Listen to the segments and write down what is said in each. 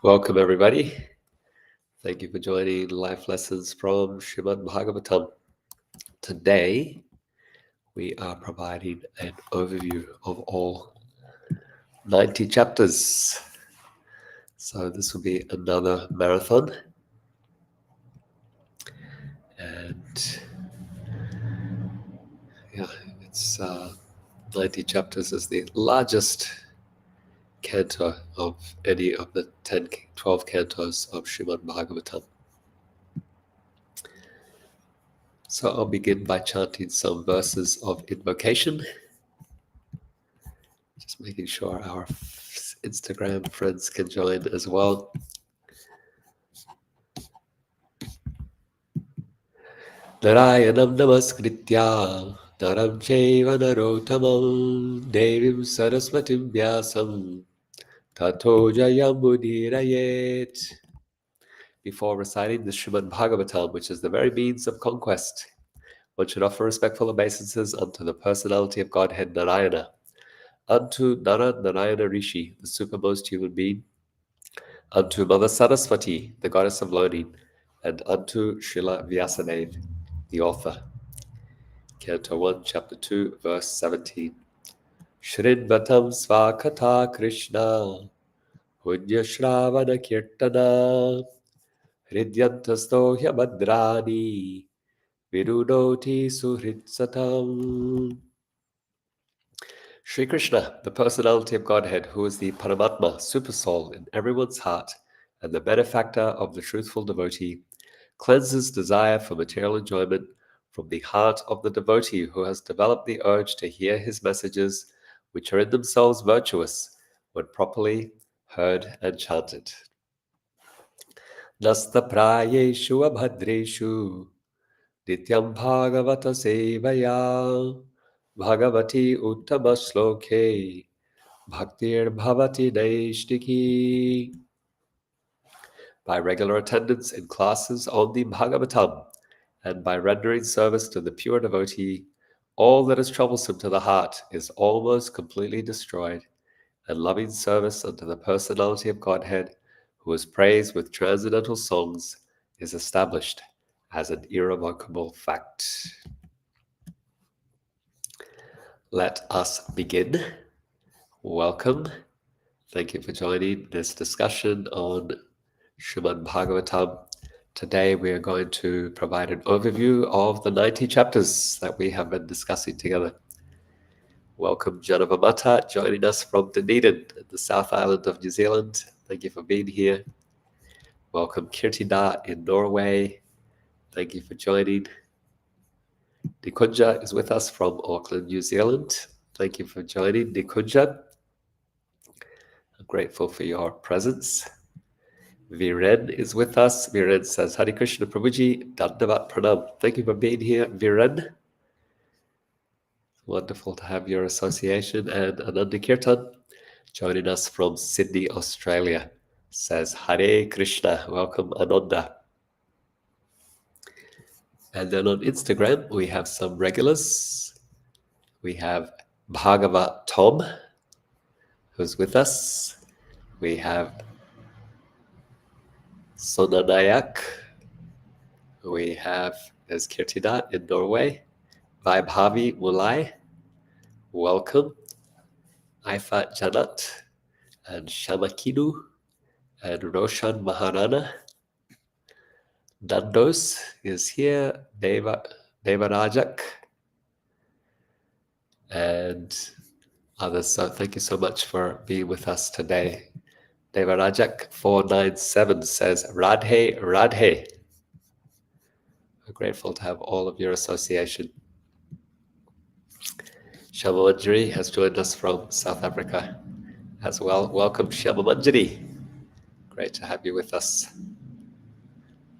Welcome, everybody. Thank you for joining Life Lessons from Srimad Bhagavatam. Today, we are providing an overview of all 90 chapters. So, this will be another marathon. And yeah, it's 90 chapters is the largest canto of any of the 12 cantos of Srimad Bhagavatam. So I'll begin by chanting some verses of invocation. Just making sure our Instagram friends can join as well. Narayanam namaskritya naram chaiva narottamam devim saraswatim vyasam tato jayamudhirayet. Before reciting the Srimad Bhagavatam, which is the very means of conquest, one should offer respectful obeisances unto the personality of Godhead Narayana, unto Narayana Rishi, the supermost human being, unto Mother Saraswati, the goddess of learning, and unto Srila Vyasadeva, the author. Canto 1, Chapter 2, Verse 17. Shridvatam svakata Krishna, Punya Shravana Kirtana, Hridyantasto Hyabadrani, Virudoti Suhritsatam. Sri Krishna, the personality of Godhead, who is the Paramatma, supersoul in everyone's heart, and the benefactor of the truthful devotee, cleanses desire for material enjoyment from the heart of the devotee who has developed the urge to hear his messages, which are in themselves virtuous when properly heard and chanted. Nasta prayeshu abhadreshu nityam bhagavata sevaya bhagavati uttama sloke bhaktir bhavati naishtiki. By regular attendance in classes on the Bhagavatam, and by rendering service to the pure devotee, all that is troublesome to the heart is almost completely destroyed, and loving service unto the personality of Godhead, who is praised with transcendental songs, is established as an irrevocable fact. Let us begin. Welcome. Thank you for joining this discussion on Srimad Bhagavatam. Today we are going to provide an overview of the 90 chapters that we have been discussing together. Welcome Janavamata, joining us from Dunedin, the South Island of New Zealand. Thank you for being here. Welcome Kirtida in Norway. Thank you for joining. Nikunja is with us from Auckland, New Zealand. Thank you for joining, Nikunja. I'm grateful for your presence. Viren is with us. Viren says, Hare Krishna Prabhuji, Dandavat Pranam. Thank you for being here, Viren. Wonderful to have your association. And Ananda Kirtan, joining us from Sydney, Australia, says, Hare Krishna. Welcome, Ananda. And then on Instagram, we have some regulars. We have Bhagava Tom, who's with us. We have Sonanayak. We have, there's Kirtidat in Norway. Vaibhavi Mulai, welcome. Aifat Janat and Shamakinu and Roshan Maharana. Nandos is here. Devarajak and others. So thank you so much for being with us today. Devarajak 497 says, Radhe, Radhe. We're grateful to have all of your association. Shamamanjari has joined us from South Africa as well. Welcome, Shamamanjari. Great to have you with us,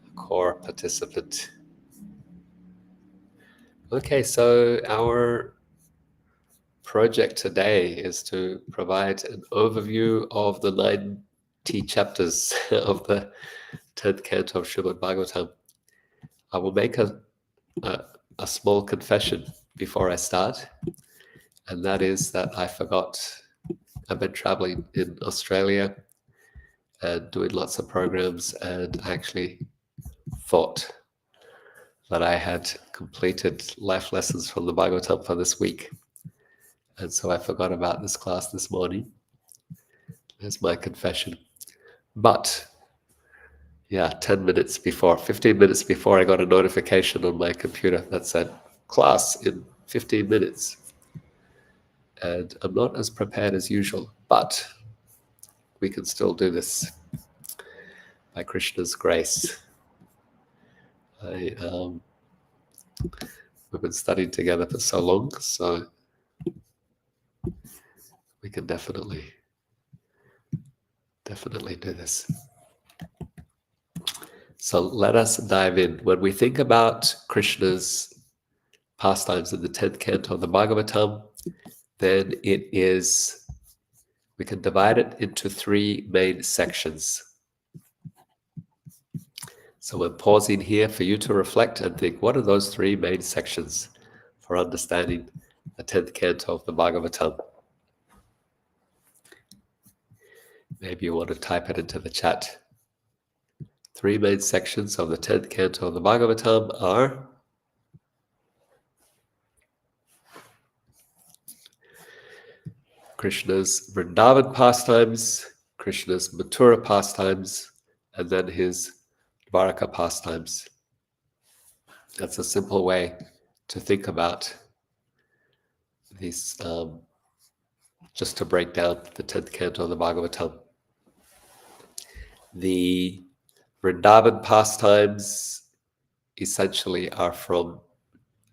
a core participant. Okay, so our project today is to provide an overview of the 90 chapters of the 10th canto of Srimad Bhagavatam. I will make a small confession before I start, and that is that I forgot. I've been traveling in Australia, and doing lots of programs, and actually thought that I had completed life lessons from the Bhagavatam for this week. And so I forgot about this class this morning. There's my confession. But yeah, 10 minutes before, 15 minutes before, I got a notification on my computer that said, class in 15 minutes. And I'm not as prepared as usual, but we can still do this by Krishna's grace. We've been studying together for so long, so we can definitely do this. So let us dive in. When we think about Krishna's pastimes in the 10th canto of the Bhagavatam, then we can divide it into three main sections. So we're pausing here for you to reflect and think, what are those three main sections for understanding the 10th canto of the Bhagavatam? Maybe you want to type it into the chat. Three main sections of the 10th canto of the Bhagavatam are Krishna's Vrindavan pastimes, Krishna's Mathura pastimes, and then his Dwaraka pastimes. That's a simple way to think about these, just to break down the 10th canto of the Bhagavatam. The Vrindavan pastimes essentially are from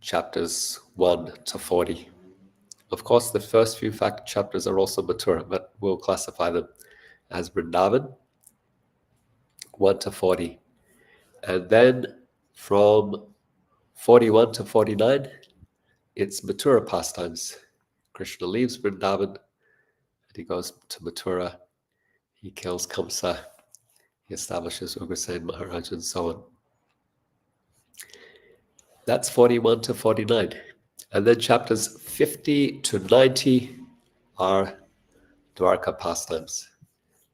chapters 1 to 40. Of course, the first few chapters are also Mathura, but we'll classify them as Vrindavan, 1 to 40. And then from 41 to 49, it's Mathura pastimes. Krishna leaves Vrindavan and he goes to Mathura. He kills Kamsa. He establishes Ugrasen Maharaj and so on. That's 41 to 49. And then chapters 50 to 90 are Dwaraka pastimes.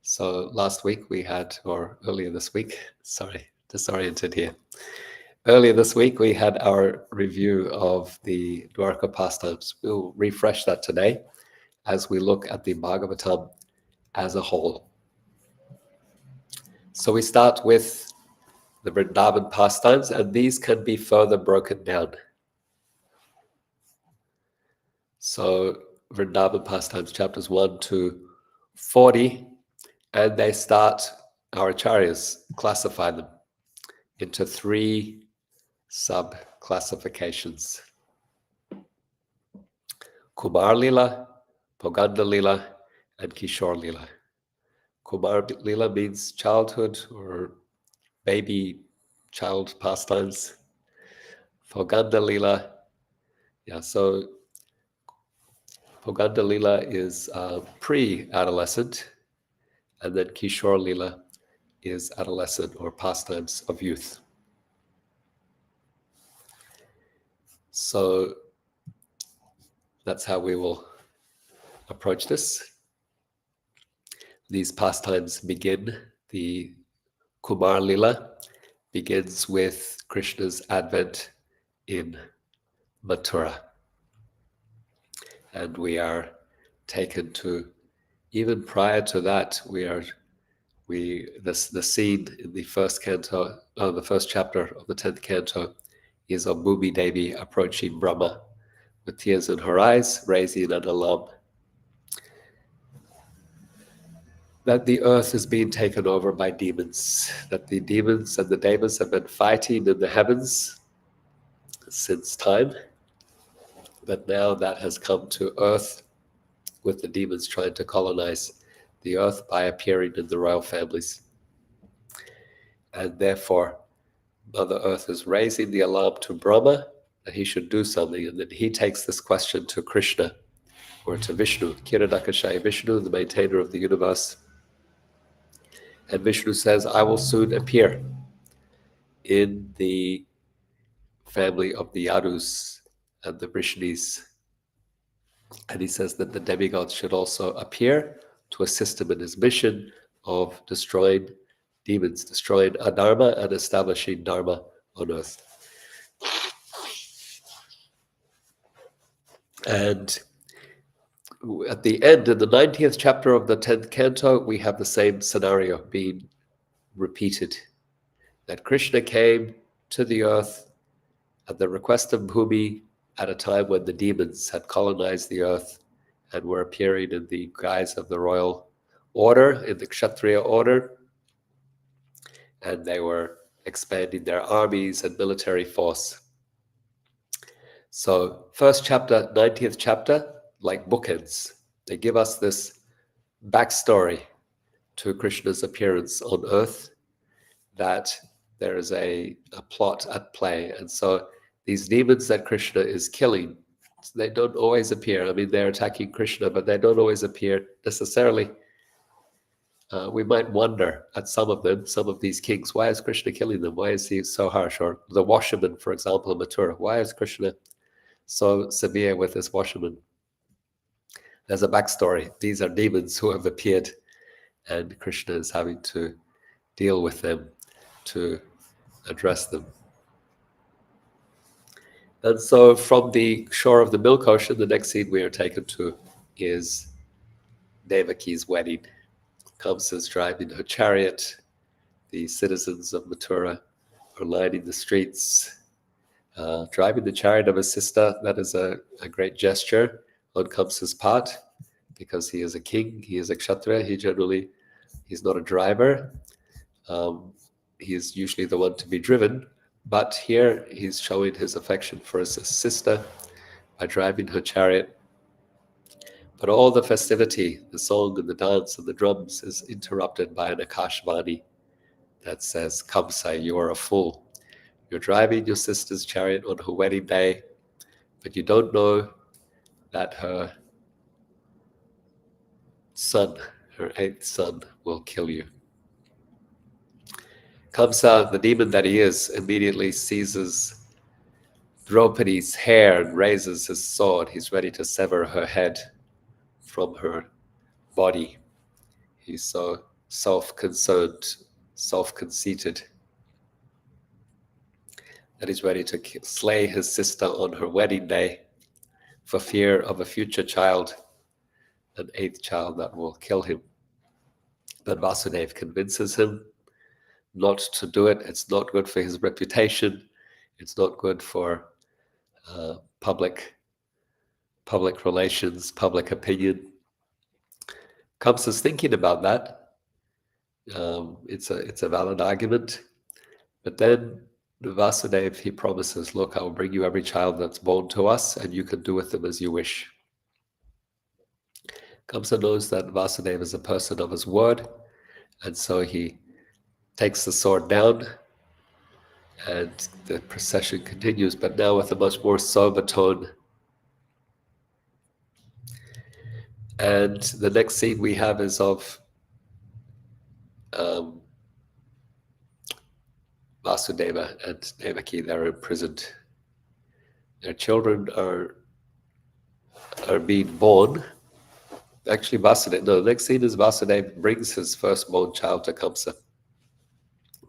So last week we had, or earlier this week, sorry, disoriented here. Earlier this week we had our review of the Dwaraka pastimes. We'll refresh that today as we look at the Bhagavatam as a whole. So we start with the Vrindavan pastimes, and these can be further broken down. So Vrindavan pastimes, chapters 1 to 40, and they start, our acharyas classify them into three sub-classifications. Kumar Lila, Poganda Lila, and Kishore Lila. Kumar Lila means childhood or baby child pastimes. Poganda Lila, so Poganda Lila is pre-adolescent, and then Kishore Lila is adolescent or pastimes of youth. So that's how we will approach this. These pastimes begin, the Kumar Lila begins with Krishna's advent in Mathura. And we are taken to, even prior to that, the scene in the first canto, the first chapter of the 10th canto is of Bhumi Devi approaching Brahma with tears in her eyes, raising an alarm that the earth is being taken over by demons, that the demons and the devas have been fighting in the heavens since time, but now that has come to earth with the demons trying to colonize the earth by appearing in the royal families. And therefore, Mother Earth is raising the alarm to Brahma that he should do something, and then he takes this question to Krishna, or to Vishnu, Kiradakashaya Vishnu, the maintainer of the universe. And Vishnu says, I will soon appear in the family of the Yadus and the Vrishnis. And he says that the demigods should also appear to assist him in his mission of destroying demons, destroying adharma and establishing dharma on earth. And at the end, in the 90th chapter of the 10th canto, we have the same scenario being repeated. That Krishna came to the earth at the request of Bhumi at a time when the demons had colonized the earth and were appearing in the guise of the royal order, in the Kshatriya order, and they were expanding their armies and military force. So first chapter, 90th chapter, like bookends. They give us this backstory to Krishna's appearance on earth, that there is a plot at play. And so these demons that Krishna is killing, they don't always appear. I mean, they're attacking Krishna, but they don't always appear necessarily. We might wonder at some of them, some of these kings, why is Krishna killing them? Why is he so harsh? Or the washerman, for example, in Mathura, why is Krishna so severe with this washerman? There's a backstory. These are demons who have appeared, and Krishna is having to deal with them, to address them. And so from the shore of the milk ocean, the next scene we are taken to is Devaki's wedding. Kamsa's driving her chariot. The citizens of Mathura are lining the streets, driving the chariot of his sister. That is a great gesture on Kamsa's part, because he is a king, he is a kshatriya, he's not a driver. He is usually the one to be driven, but here he's showing his affection for his sister by driving her chariot. But all the festivity, the song and the dance and the drums, is interrupted by an Akashvani that says, Kamsa, you are a fool. You're driving your sister's chariot on her wedding day, but you don't know that her son, her eighth son, will kill you. Kamsa, the demon that he is, immediately seizes Draupadi's hair and raises his sword. He's ready to sever her head from her body. He's so self-concerned, self-conceited, that he's ready to slay his sister on her wedding day for fear of a future child, an eighth child that will kill him. But Vasudeva convinces him not to do it. It's not good for his reputation. It's not good for public relations, public opinion. Kamsa's thinking about that. It's a valid argument. But then Vasudeva, he promises, look, I will bring you every child that's born to us, and you can do with them as you wish. Kamsa knows that Vasudeva is a person of his word, and so he takes the sword down, and the procession continues, but now with a much more sober tone. And the next scene we have is of Vasudeva and Devaki. They're imprisoned. Their children are being born. Actually, the next scene is Vasudeva brings his firstborn child to Kamsa.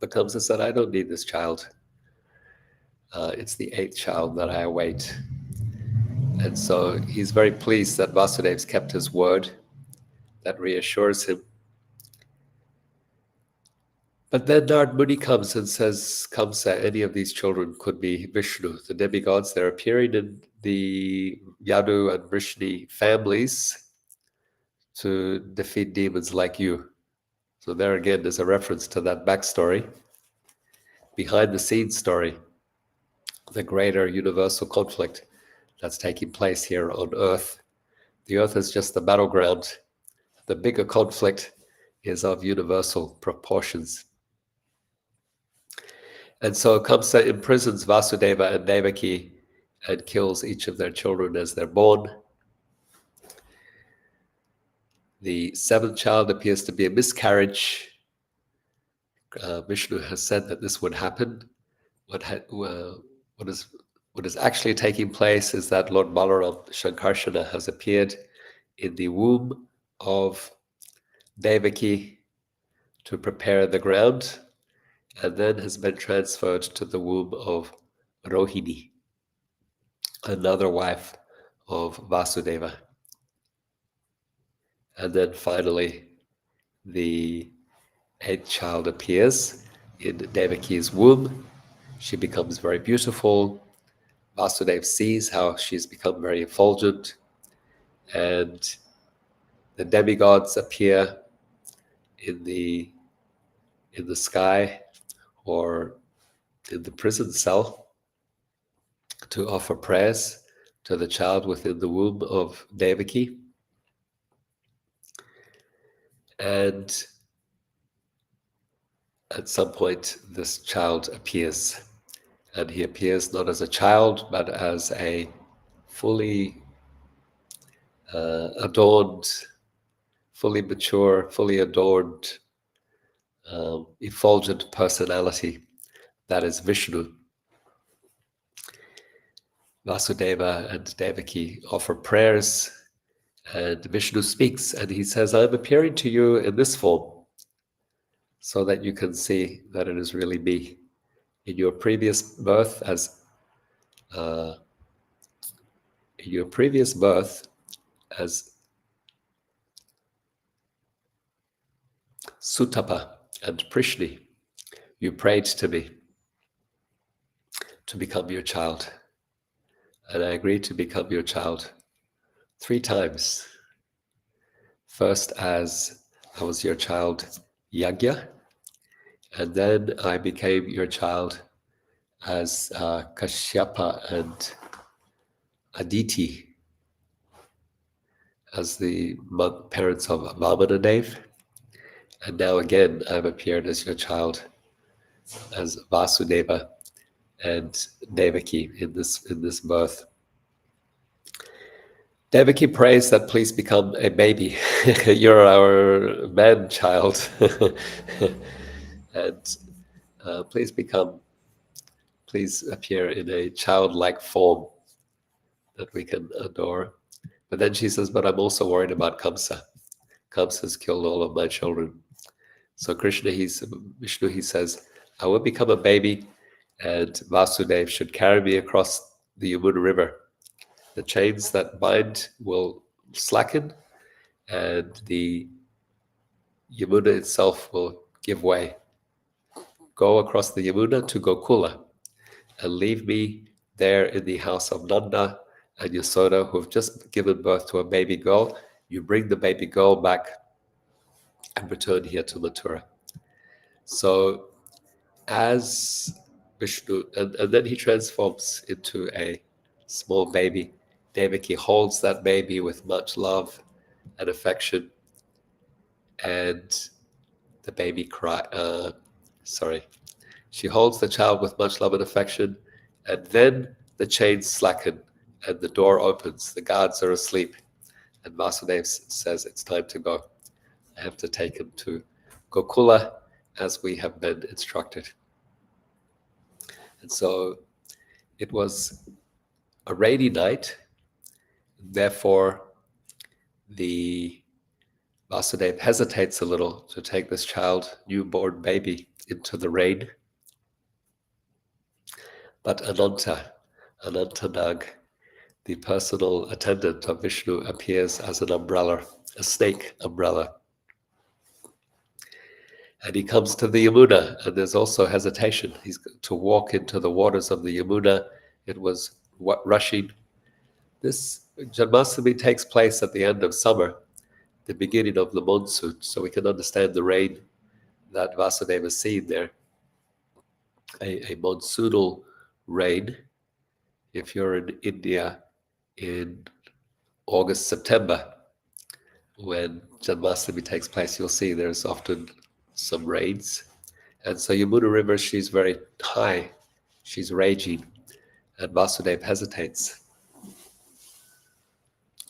But Kamsa said, I don't need this child. It's the eighth child that I await. And so he's very pleased that Vasudeva's kept his word. That reassures him. But then Narad Muni comes and says, Kamsa, any of these children could be Vishnu. The demigods, they're appearing in the Yadu and Vrishni families to defeat demons like you. So there again is a reference to that backstory, behind the scenes story, the greater universal conflict that's taking place here on Earth. The Earth is just the battleground. The bigger conflict is of universal proportions. And so Kamsa imprisons Vasudeva and Devaki and kills each of their children as they're born. The seventh child appears to be a miscarriage. Vishnu has said that this would happen. What is actually taking place is that Lord Balaram, Shankarshana, has appeared in the womb of Devaki, to prepare the ground, and then has been transferred to the womb of Rohini, another wife of Vasudeva. And then finally, the eighth child appears in Devaki's womb. She becomes very beautiful. Vasudeva sees how she's become very effulgent, and the demigods appear in the sky or in the prison cell to offer prayers to the child within the womb of Devaki. And at some point, this child appears. And he appears not as a child, but as a fully adorned, fully mature, fully adorned, effulgent personality. That is Vishnu. Vasudeva and Devaki offer prayers, and Vishnu speaks, and he says, I'm appearing to you in this form so that you can see that it is really me. In your previous birth, as Sutapa and Prishni, you prayed to me to become your child. And I agreed to become your child 3 times. First as I was your child Yagya, and then I became your child as Kashyapa and Aditi, as the parents of Vamanadev. And now again, I've appeared as your child, as Vasudeva and Devaki in this birth. Devaki prays that please become a baby. You're our man child. And please appear in a childlike form that we can adore. But then she says, but I'm also worried about Kamsa. Kamsa's killed all of my children. So Vishnu, he says, I will become a baby, and Vasudeva should carry me across the Yamuna River. The chains that bind will slacken, and the Yamuna itself will give way. Go across the Yamuna to Gokula, and leave me there in the house of Nanda and Yasoda, who have just given birth to a baby girl. You bring the baby girl back and return here to Mathura. So as Vishnu, and then he transforms into a small baby. Devaki holds that baby with much love and affection, and the baby she holds the child with much love and affection, and then the chains slacken and the door opens. The guards are asleep, and Vasudeva says, it's time to go. I have to take him to Gokula as we have been instructed. And so it was a rainy night, therefore the Vasudeva hesitates a little to take this child, newborn baby, into the rain. But Anantanag, the personal attendant of Vishnu, appears as an umbrella, a snake umbrella. And he comes to the Yamuna, and there's also hesitation. He's to walk into the waters of the Yamuna. It was rushing. This Janmashtami takes place at the end of summer, the beginning of the monsoon, so we can understand the rain that Vasudeva has seen there. A monsoonal rain. If you're in India in August, September, when Janmashtami takes place, you'll see there's often some rains. And so Yamuna River, she's very high, she's raging, and Vasudeva hesitates.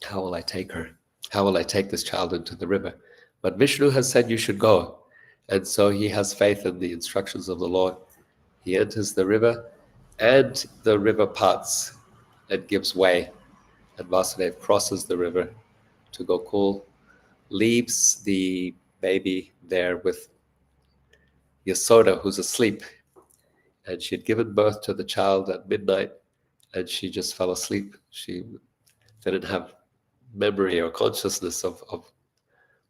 How will I take her? How will I take this child into the river? But Vishnu has said you should go. And so he has faith in the instructions of the Lord. He enters the river, and the river parts and gives way. And Vasudeva crosses the river to Gokul, leaves the baby there with Yasoda, who's asleep. And she had given birth to the child at midnight, and she just fell asleep. She didn't have memory or consciousness of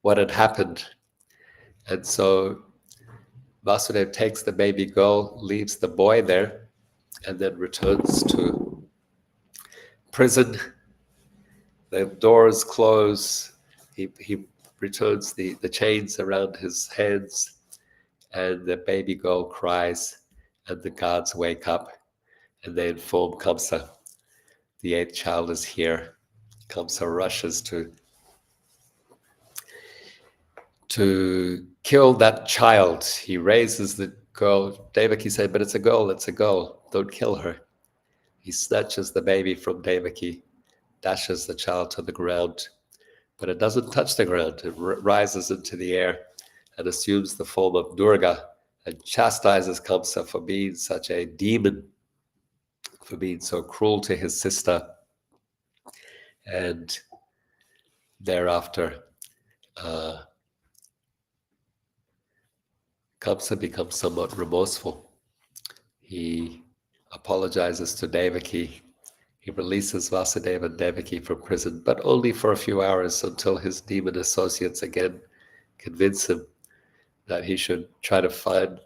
what had happened. And so Vasudeva takes the baby girl, leaves the boy there, and then returns to prison. The doors close. He returns the chains around his hands, and the baby girl cries, and the guards wake up, and they inform Kamsa, the eighth child is here. Kamsa rushes to kill that child. He raises the girl. Devaki said, but it's a girl, don't kill her. He snatches the baby from Devaki, dashes the child to the ground, but it doesn't touch the ground. It rises into the air and assumes the form of Durga and chastises Kamsa for being such a demon, for being so cruel to his sister. And thereafter, Kamsa becomes somewhat remorseful. He apologizes to Devaki. He releases Vasudeva and Devaki from prison, but only for a few hours until his demon associates again convince him that he should try to find,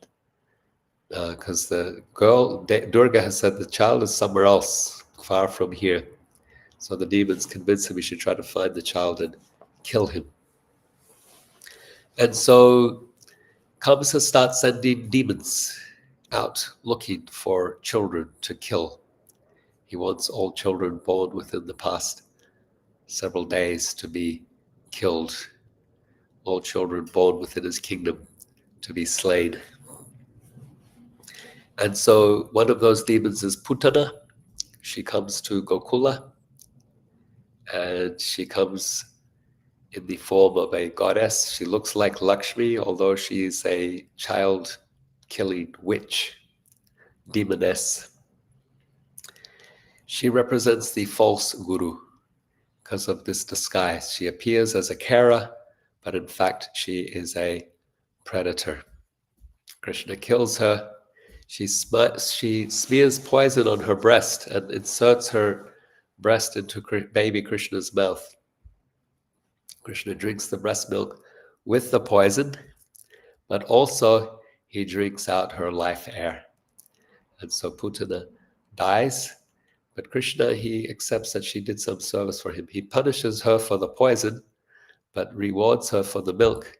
because the girl, Durga, has said the child is somewhere else, far from here. So the demons convince him he should try to find the child and kill him. And so Kamsa starts sending demons out looking for children to kill. He wants all children born within the past several days to be killed, all children born within his kingdom to be slain. And so one of those demons is Putana. She comes to Gokula, and she comes in the form of a goddess. She looks like Lakshmi, although she's a child-killing witch, demoness. She represents the false guru because of this disguise. She appears as a Kara, but in fact she is a predator. Krishna kills her. She smears poison on her breast and inserts her breast into baby Krishna's mouth. Krishna drinks the breast milk with the poison, but also he drinks out her life air. And so Putana dies, but Krishna, he accepts that she did some service for him. He punishes her for the poison, but rewards her for the milk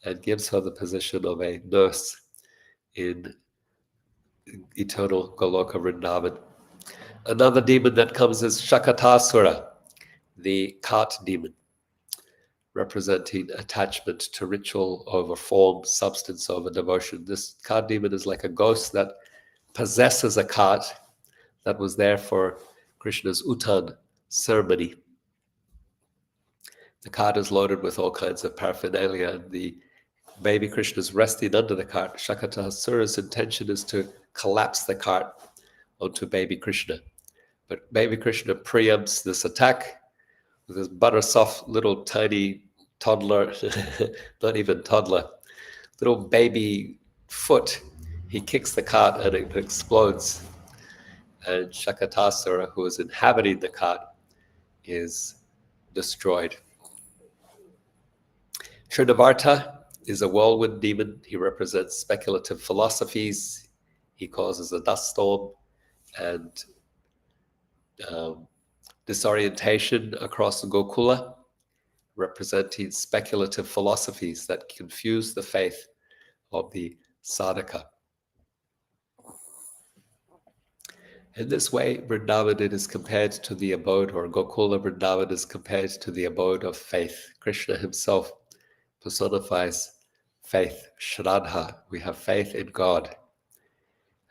and gives her the position of a nurse in eternal Goloka Vrindavan. Another demon that comes is Shakatasura, the cart demon, representing attachment to ritual over form, substance over devotion. This cart demon is like a ghost that possesses a cart that was there for Krishna's Uttan ceremony. The cart is loaded with all kinds of paraphernalia, and the baby Krishna is resting under the cart. Shakatasura's intention is to collapse the cart onto baby Krishna. But baby Krishna preempts this attack with his butter soft little tiny toddler, not even toddler, little baby foot. He kicks the cart and it explodes. And Shakatasura, who is inhabiting the cart, is destroyed. Trinavarta is a whirlwind demon. He represents speculative philosophies. He causes a dust storm and disorientation across Gokula, representing speculative philosophies that confuse the faith of the sadhaka. In this way, Vrindavan is compared to the abode, or Gokula Vrindavan is compared to the abode of faith. Krishna himself personifies faith, Shraddha. We have faith in God.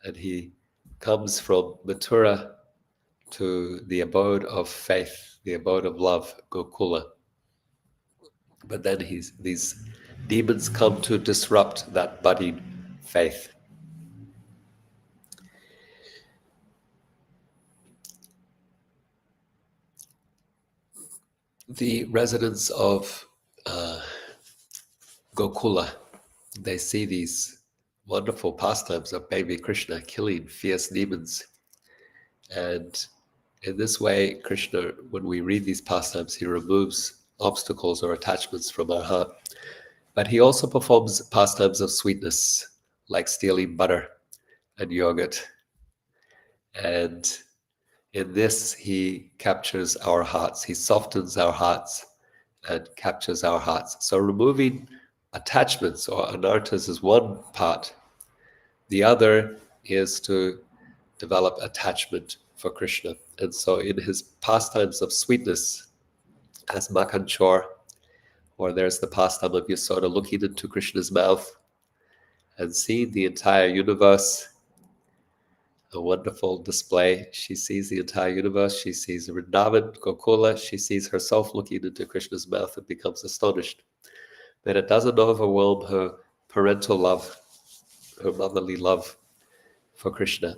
And he comes from Mathura to the abode of faith, the abode of love, Gokula. But then these demons come to disrupt that budding faith. The residents of Gokula, they see these wonderful pastimes of baby Krishna killing fierce demons. And in this way, Krishna, when we read these pastimes, he removes obstacles or attachments from our heart. But he also performs pastimes of sweetness, like stealing butter and yogurt. And in this, he captures our hearts. He softens our hearts and captures our hearts. So removing attachments or anarthas is one part. The other is to develop attachment for Krishna. And so in his pastimes of sweetness, as Makanchor, or there's the pastime of Yasoda looking into Krishna's mouth and seeing the entire universe, a wonderful display. She sees the entire universe. She sees Vrindavan, Gokula. She sees herself looking into Krishna's mouth and becomes astonished. But it doesn't overwhelm her parental love, her motherly love for Krishna.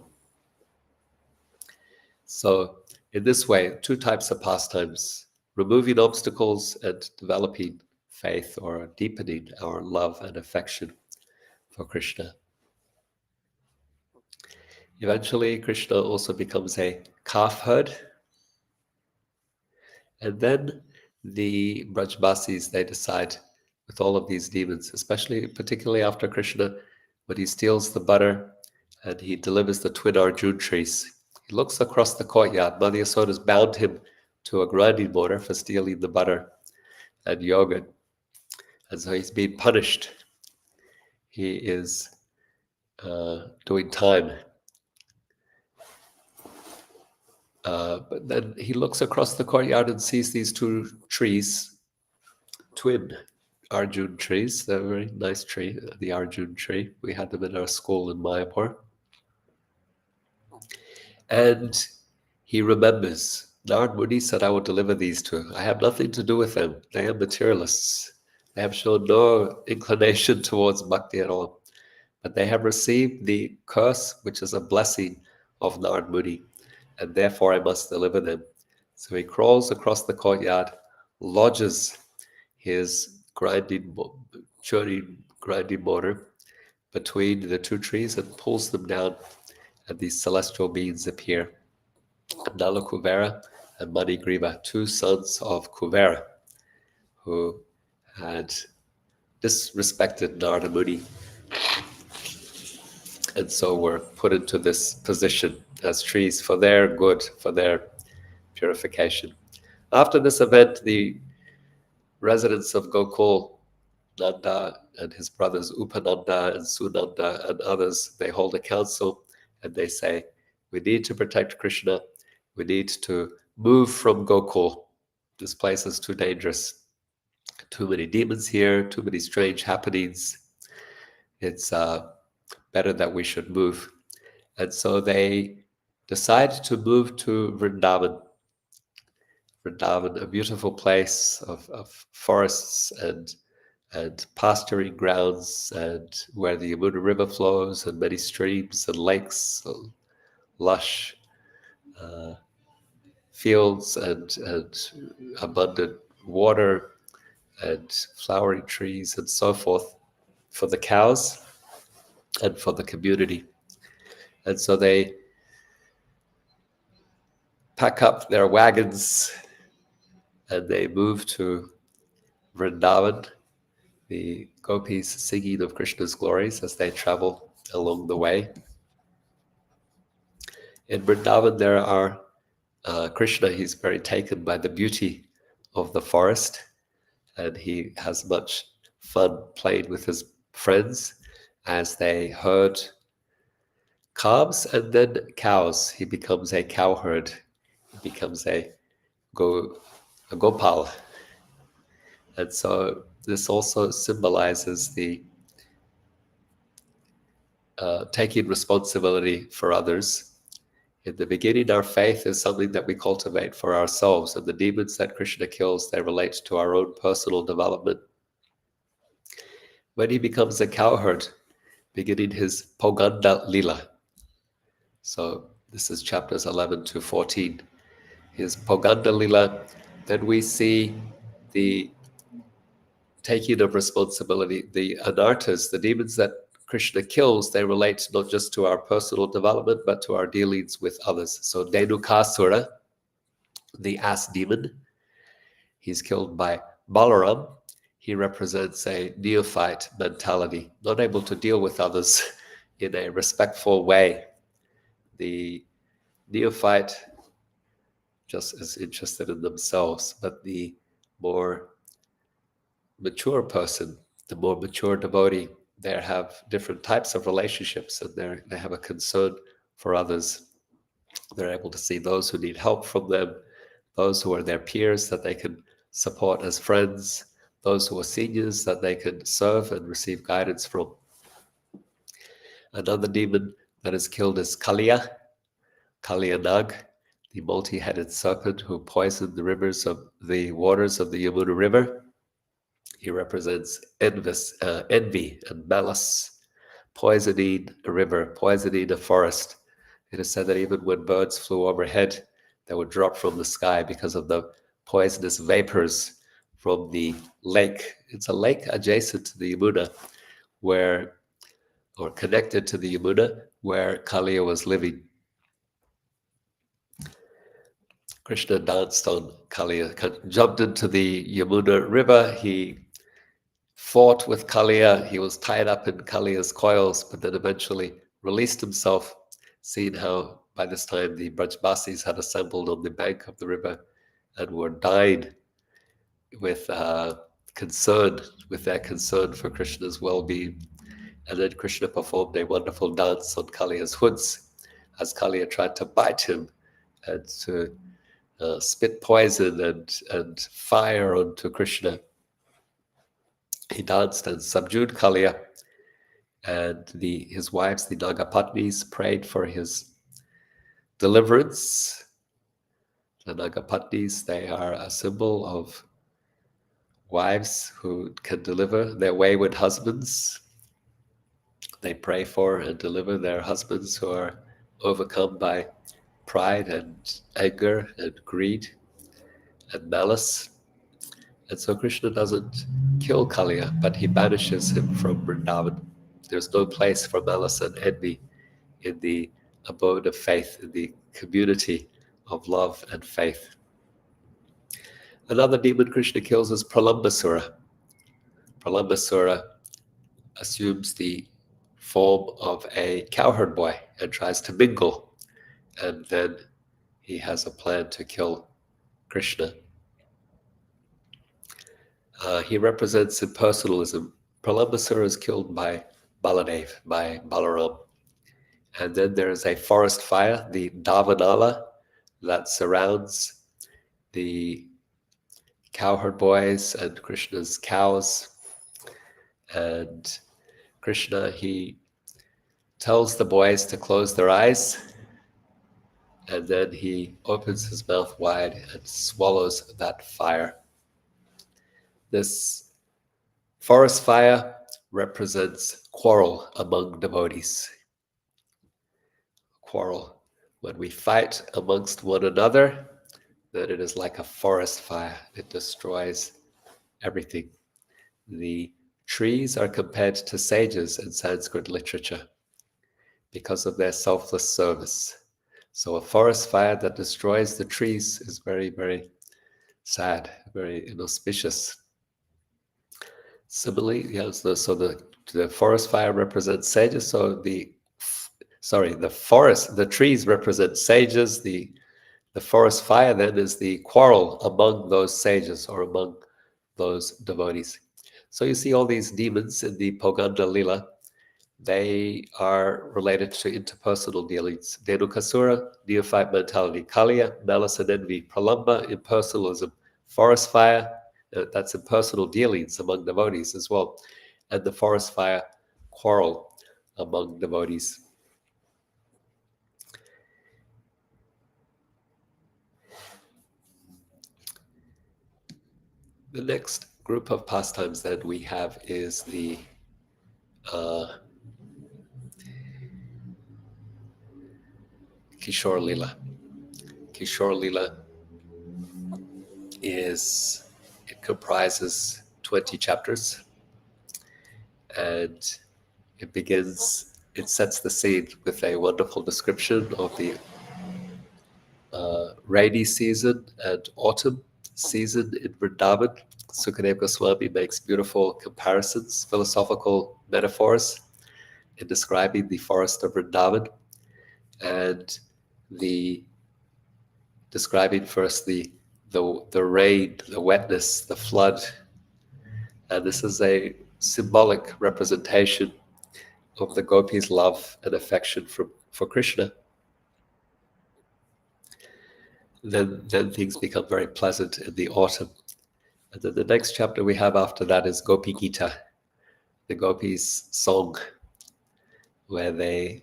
So in this way, two types of pastimes, removing obstacles and developing faith or deepening our love and affection for Krishna. Eventually, Krishna also becomes a calf herd. And then the Brajbasis, they decide with all of these demons, especially particularly after Krishna, when he steals the butter and he delivers the twin Arjun trees. He looks across the courtyard. Mother Yasoda's bound him to a grinding mortar for stealing the butter and yogurt. And so he's being punished. He is doing time. But then he looks across the courtyard and sees these two trees, twin Arjun trees. They're a very nice tree, the Arjun tree. We had them in our school in Mayapur. And he remembers, Narad Muni said, I will deliver these to. I have nothing to do with them. They are materialists. They have shown no inclination towards bhakti at all. But they have received the curse, which is a blessing of Narad Muni, and therefore I must deliver them. So he crawls across the courtyard, lodges his grinding mortar between the two trees and pulls them down, and these celestial beings appear. Nala Kuvera and Manigriva, two sons of Kuvera, who had disrespected Narada Muni, and so were put into this position as trees for their good, for their purification. After this event, the residents of Gokul, Nanda and his brothers Upananda and Sunanda and others, they hold a council and they say, we need to protect Krishna. We need to move from Gokul. This place is too dangerous. Too many demons here, too many strange happenings. It's better that we should move. And so they decide to move to Vrindavan. Vrindavan, a beautiful place of forests and pasturing grounds, and where the Yamuna River flows, and many streams and lakes, lush fields and abundant water and flowering trees and so forth for the cows and for the community. And so they pack up their wagons and they move to Vrindavan, the gopis singing of Krishna's glories as they travel along the way. In Vrindavan, there are Krishna, he's very taken by the beauty of the forest, and he has much fun playing with his friends as they herd calves and then cows. He becomes a cowherd. He becomes a gopal. And so this also symbolizes the taking responsibility for others. In the beginning, our faith is something that we cultivate for ourselves, and the demons that Krishna kills, they relate to our own personal development. When he becomes a cowherd, beginning his Poganda Lila. So this is chapters 11 to 14. His Poganda Lila, then we see the taking of responsibility, the anarthas, the demons that Krishna kills, they relate not just to our personal development, but to our dealings with others. So Dhenukasura, the ass demon, he's killed by Balaram. He represents a neophyte mentality, not able to deal with others in a respectful way. The neophyte just is interested in themselves, but the more mature person, the more mature devotee, they have different types of relationships, and they have a concern for others. They're able to see those who need help from them, those who are their peers that they can support as friends, those who are seniors that they can serve and receive guidance from. Another demon that is killed is Kaliya Nag, the multi-headed serpent who poisoned the waters of the Yamuna River. He represents envy and malice, poisoning a river, poisoning a forest. It is said that even when birds flew overhead, they would drop from the sky because of the poisonous vapors from the lake. It's a lake adjacent to the Yamuna, or connected to the Yamuna, where Kaliya was living. Krishna danced on Kaliya, jumped into the Yamuna river. He fought with Kaliya. He was tied up in Kaliya's coils, but then eventually released himself, seeing how by this time the Brajbasis had assembled on the bank of the river and were dying with their concern for Krishna's well-being. And then Krishna performed a wonderful dance on Kaliya's hoods as Kaliya tried to bite him and to spit poison and fire onto Krishna. He danced and subdued Kaliya, and his wives, the Nagapatnis, prayed for his deliverance. The Nagapatnis, they are a symbol of wives who can deliver their wayward husbands. They pray for and deliver their husbands who are overcome by pride and anger and greed and malice. And so Krishna doesn't kill Kaliya, but he banishes him from Vrindavan. There's no place for malice and envy in the abode of faith, in the community of love and faith. Another demon Krishna kills is Pralambasura. Pralambasura assumes the form of a cowherd boy and tries to mingle, and then he has a plan to kill Krishna. He represents impersonalism. Pralambasura is killed by Baladev, by Balaram. And then there is a forest fire, the Davanala, that surrounds the cowherd boys and Krishna's cows. And Krishna, he tells the boys to close their eyes, and then he opens his mouth wide and swallows that fire. This forest fire represents quarrel among devotees. Quarrel. When we fight amongst one another, then it is like a forest fire. It destroys everything. The trees are compared to sages in Sanskrit literature because of their selfless service. So a forest fire that destroys the trees is very, very sad, very inauspicious. Similarly, the forest fire represents sages. So the trees represent sages. The forest fire then is the quarrel among those sages or among those devotees. So you see all these demons in the Poganda Lila. They are related to interpersonal dealings. Dhenukasura, neophyte mentality. Kaliya, malice and envy. Pralamba, impersonalism. Forest fire, that's impersonal dealings among devotees as well. And the forest fire, quarrel among devotees. The next group of pastimes that we have is the Kishore Lila. Kishore Lila comprises 20 chapters, and it sets the scene with a wonderful description of the rainy season and autumn season in Vrindavan. Sukadeva Goswami makes beautiful comparisons, philosophical metaphors in describing the forest of Vrindavan and the describing first the rain, the wetness, the flood, and this is a symbolic representation of the gopis' love and affection for Krishna. Then things become very pleasant in the autumn. And then the next chapter we have after that is Gopi Gita, the gopis' song, where they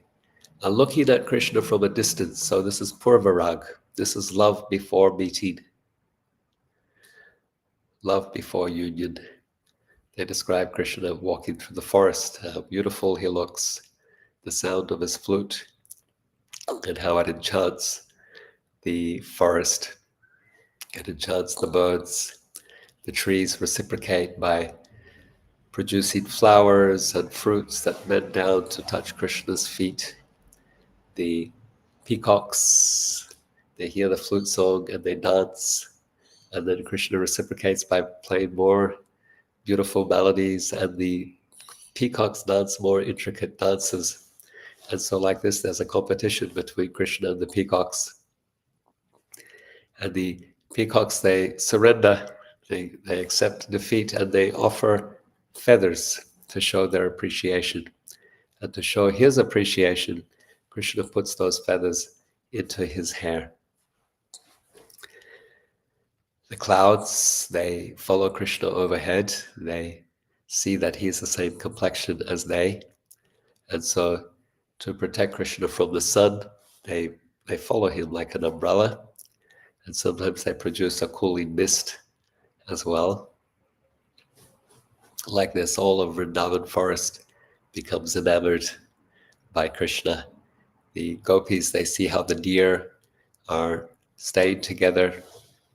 are looking at Krishna from a distance. So this is Purvarag. This is love before meeting, love before union. They describe Krishna walking through the forest, how beautiful he looks, the sound of his flute, and how it enchants the forest, it enchants the birds. The trees reciprocate by producing flowers and fruits that bend down to touch Krishna's feet. The peacocks, they hear the flute song and they dance, and then Krishna reciprocates by playing more beautiful melodies, and the peacocks dance more intricate dances. And so like this, there's a competition between Krishna and the peacocks. And the peacocks, they surrender, they accept defeat, and they offer feathers to show their appreciation. And to show his appreciation, Krishna puts those feathers into his hair. The clouds, they follow Krishna overhead. They see that he's the same complexion as they. And so to protect Krishna from the sun, they follow him like an umbrella. And sometimes they produce a cooling mist as well. Like this, all of Vrindavan forest becomes enamored by Krishna. The gopis, they see how the deer are staying together,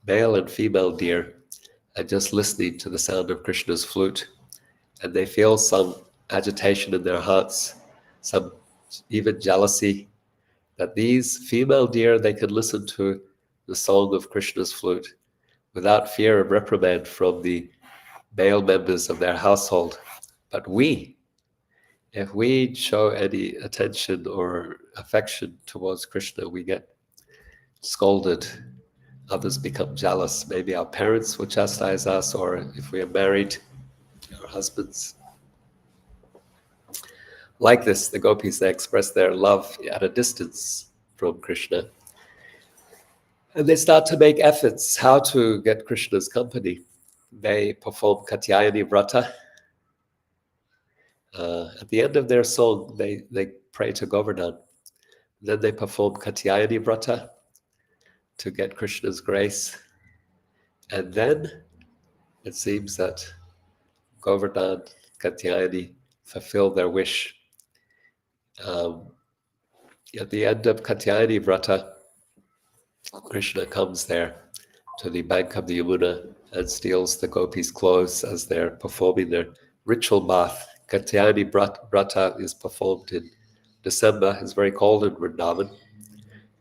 male and female deer, and just listening to the sound of Krishna's flute. And they feel some agitation in their hearts, some even jealousy, that these female deer, they can listen to the song of Krishna's flute without fear of reprimand from the male members of their household. But if we show any attention or affection towards Krishna, we get scolded. Others become jealous. Maybe our parents will chastise us, or if we are married, our husbands. Like this, the gopis, they express their love at a distance from Krishna. And they start to make efforts how to get Krishna's company. They perform Katyayani Vrata. At the end of their song, they pray to Govardhan. Then they perform Katyayani Vrata to get Krishna's grace. And then it seems that Govardhan, Katyayani fulfill their wish. At the end of Katyayani Vrata, Krishna comes there to the bank of the Yamuna and steals the gopis' clothes as they're performing their ritual bath. Katyayani Vrata is performed in December. It's very cold in Vrindavan.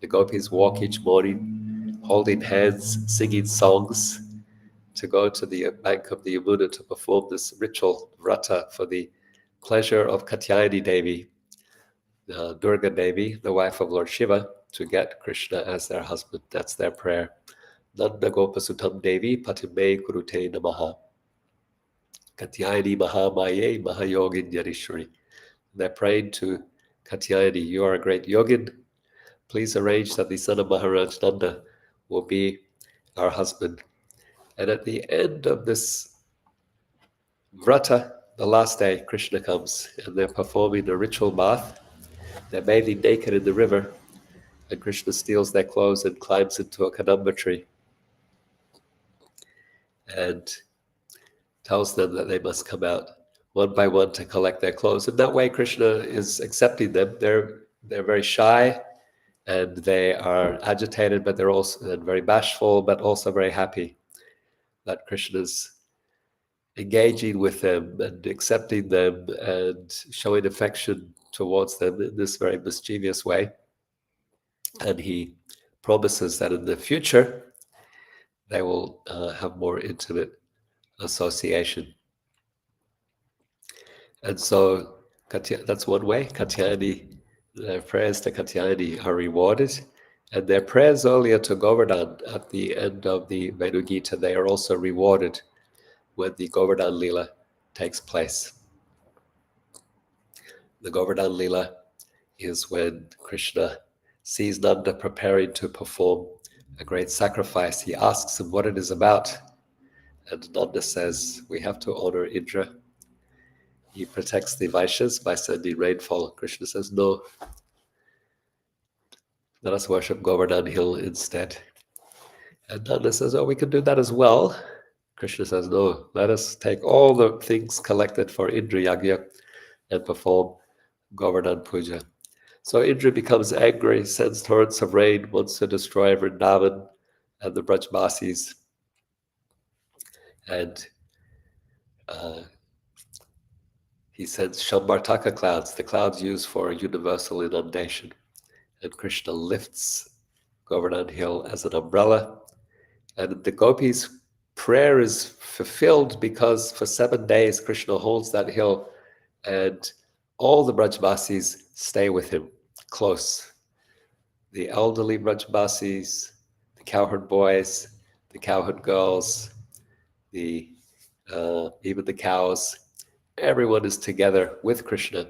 The gopis walk each morning, holding hands, singing songs, to go to the bank of the Yamuna to perform this ritual vrata for the pleasure of Katyayani Devi, Durga Devi, the wife of Lord Shiva, to get Krishna as their husband. That's their prayer. Nanda Gopasutam Devi Patime Kurute Namaha. Katyayani Mahamaye Mahayogin Yarishwari. They're praying to Katyayani, you are a great yogin. Please arrange that the son of Maharaj Nanda will be our husband. And at the end of this vrata, the last day, Krishna comes and they're performing a ritual bath. They're bathing naked in the river, and Krishna steals their clothes and climbs into a kadamba tree and tells them that they must come out one by one to collect their clothes. And that way Krishna is accepting them. They're very shy and they are agitated, but they're also very bashful, but also very happy that Krishna's engaging with them and accepting them and showing affection towards them in this very mischievous way. And he promises that in the future they will have more intimate association. And so that's one way. Katyayani, their prayers to Katyayani are rewarded. And their prayers earlier to Govardhan at the end of the Venu Gita, they are also rewarded when the Govardhan Lila takes place. The Govardhan Lila is when Krishna sees Nanda preparing to perform a great sacrifice. He asks him what it is about. And Nanda says, we have to honor Indra. He protects the Vaishyas by sending rainfall. Krishna says, no, let us worship Govardhan Hill instead. And Nanda says, oh, we can do that as well. Krishna says, no, let us take all the things collected for Indra Yagya and perform Govardhan Puja. So Indra becomes angry, sends torrents of rain, wants to destroy Vrindavan and the Brajbasis. And he sends Shambhartaka clouds, the clouds used for universal inundation. And Krishna lifts Govardhan Hill as an umbrella. And the gopis' prayer is fulfilled because for 7 days Krishna holds that hill and all the Brajbasis stay with him close. The elderly Brajbasis, the cowherd boys, the cowherd girls, even the cows, everyone is together with Krishna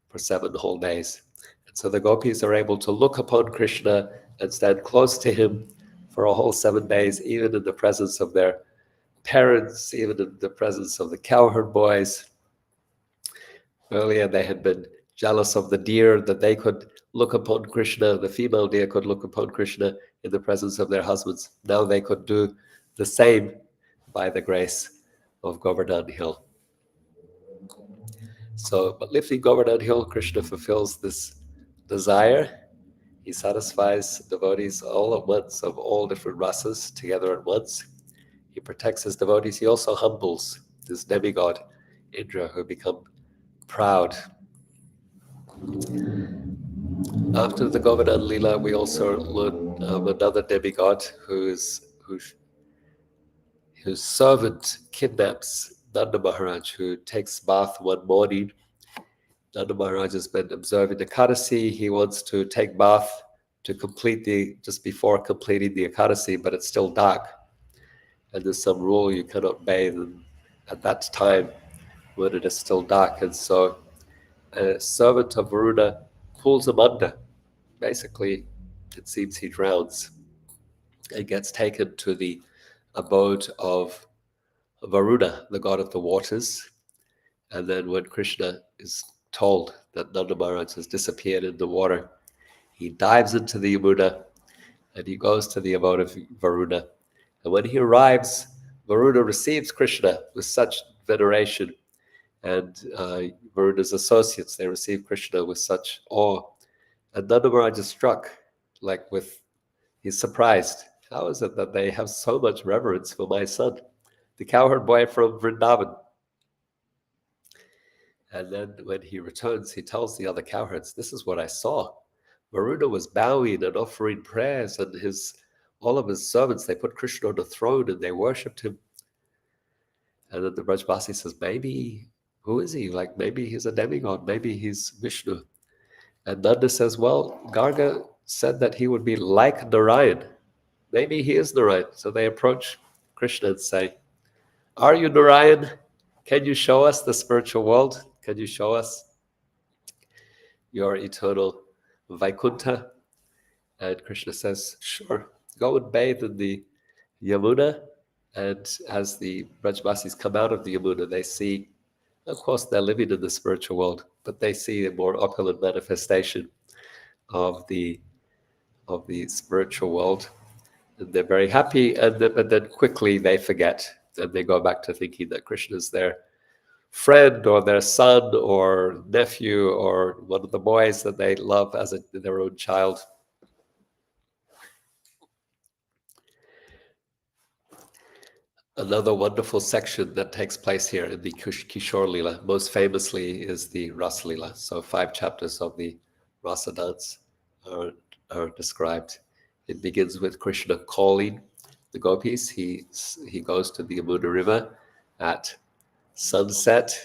for 7 whole days. And so the gopis are able to look upon Krishna and stand close to him for a whole 7 days, even in the presence of their parents, even in the presence of the cowherd boys. Earlier, they had been jealous of the deer that they could look upon Krishna, the female deer could look upon Krishna in the presence of their husbands. Now they could do the same by the grace of Govardhan Hill. So, but lifting Govardhan Hill, Krishna fulfills this desire. He satisfies devotees all at once of all different rasas together at once. He protects his devotees. He also humbles this demigod, Indra, who become proud. After the Govardhan Lila, we also learn of another demigod whose servant kidnaps Nanda Maharaj, who takes bath one morning. Nanda Maharaj has been observing the Ekadasi. He wants to take bath to complete just before completing the Ekadasi, but it's still dark. And there's some rule you cannot bathe at that time when it is still dark. And so a servant of Varuna pulls him under. Basically, it seems he drowns and gets taken to the abode of Varuna, the god of the waters. And then when Krishna is told that Nanda Maharaj has disappeared in the water, he dives into the Yamuna and he goes to the abode of Varuna. And when he arrives, Varuna receives Krishna with such veneration, and Varuna's associates, they receive Krishna with such awe. And Nanda Maharaj is struck, he's surprised. How is it that they have so much reverence for my son, the cowherd boy from Vrindavan? And then when he returns, he tells the other cowherds, this is what I saw. Varuna was bowing and offering prayers, and all of his servants, they put Krishna on the throne and they worshipped him. And then the Brajbasi says, maybe, who is he? Maybe he's a demigod, maybe he's Vishnu. And Nanda says, well, Garga said that he would be like Narayan. Maybe he is Narayan. So they approach Krishna and say, are you Narayan? Can you show us the spiritual world? Can you show us your eternal Vaikuntha? And Krishna says, sure, go and bathe in the Yamuna. And as the Brajbasis come out of the Yamuna, they see, of course, they're living in the spiritual world, but they see a more opulent manifestation of the spiritual world. And they're very happy, but then quickly they forget, and they go back to thinking that Krishna is their friend or their son or nephew or one of the boys that they love as their own child. Another wonderful section that takes place here in the Kishore Lila, most famously, is the Rasa Lila. So 5 chapters of the Rasa dance are, are described. It begins with Krishna calling the gopis. He goes to the Yamuna River at sunset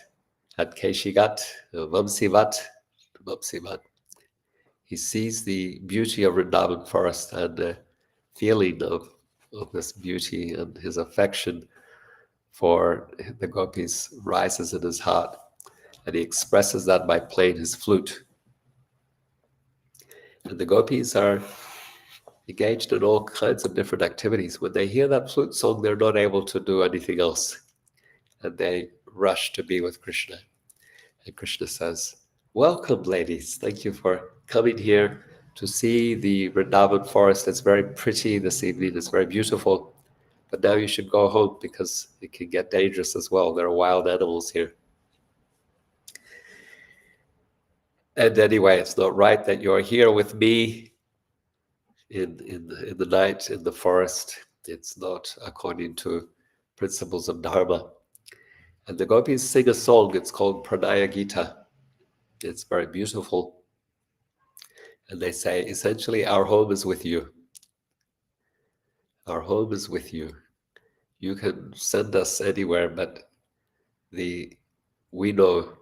at Keshigat, Vamsivat. He sees the beauty of Vrindavan forest and the feeling of this beauty and his affection for the gopis rises in his heart, and he expresses that by playing his flute. And the gopis are engaged in all kinds of different activities. When they hear that flute song, they're not able to do anything else, and they rush to be with Krishna. And Krishna says, "Welcome, ladies. Thank you for coming here to see the Vrindavan forest. It's very pretty this evening. It's very beautiful. But now you should go home because it can get dangerous as well. There are wild animals here. And anyway, it's not right that you're here with me in the night in the forest. It's not according to principles of Dharma." And the gopis sing a song. It's called Pranaya Gita. It's very beautiful. And they say, essentially, our home is with you. Our home is with you. You can send us anywhere, but we know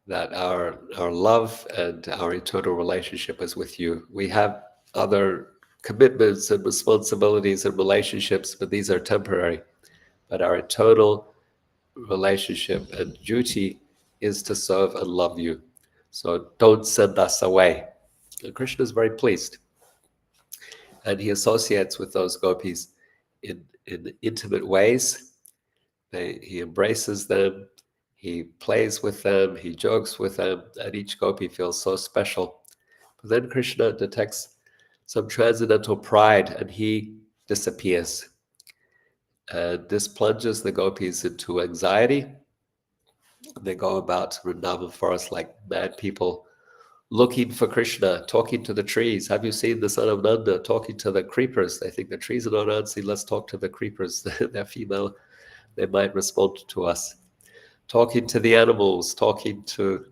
that our love and our eternal relationship is with you. We have other commitments and responsibilities and relationships, but these are temporary. But our eternal relationship and duty is to serve and love you. So don't send us away. And Krishna is very pleased. And he associates with those gopis in intimate ways. He embraces them, he plays with them, he jokes with them, and each gopi feels so special. But then Krishna detects some transcendental pride and he disappears. And this plunges the gopis into anxiety. They go about Vrindavan forest like mad people, looking for Krishna, talking to the trees. Have you seen the son of Nanda talking to the creepers? They think the trees are not answering. Let's talk to the creepers. They're female. They might respond to us. Talking to the animals, talking to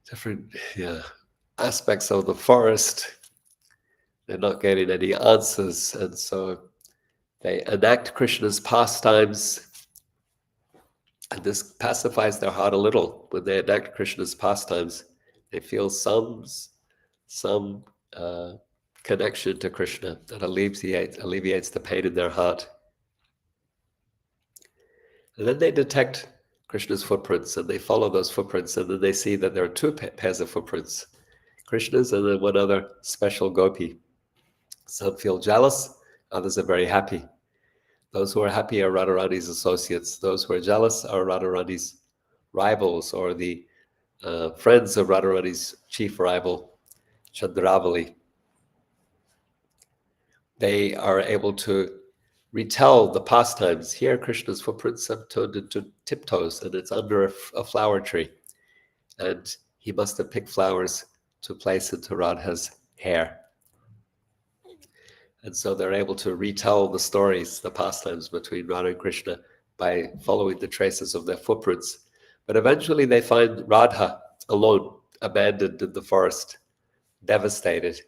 different aspects of the forest. They're not getting any answers. And so they enact Krishna's pastimes. And this pacifies their heart a little. When they enact Krishna's pastimes, they feel some connection to Krishna that alleviates the pain in their heart. And then they detect Krishna's footprints and they follow those footprints, and then they see that there are two pairs of footprints, Krishna's and then one other special gopi. Some feel jealous, others are very happy. Those who are happy are Radharani's associates. Those who are jealous are Radharani's rivals, or the friends of Radharani's chief rival, Chandravali. They are able to retell the pastimes. Here, Krishna's footprints have turned into tiptoes, and it's under a flower tree. And he must have picked flowers to place into Radha's hair. And so they're able to retell the stories, the pastimes between Radha and Krishna by following the traces of their footprints. But eventually they find Radha alone, abandoned in the forest, devastated.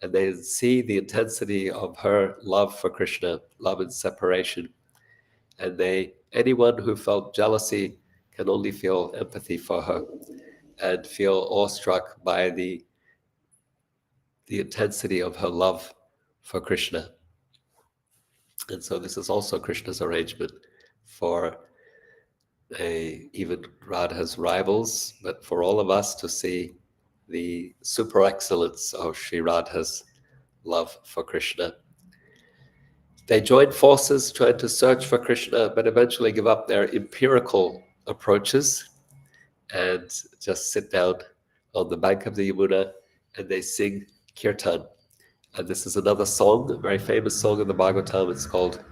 And they see the intensity of her love for Krishna, love and separation. And anyone who felt jealousy can only feel empathy for her and feel awestruck by the intensity of her love for Krishna. And so this is also Krishna's arrangement for even Radha's rivals, but for all of us to see the super excellence of Sri Radha's love for Krishna. They join forces trying to search for Krishna, but eventually give up their empirical approaches and just sit down on the bank of the Yamuna and they sing kirtan. And this is another song, a very famous song in the Bhagavatam. It's called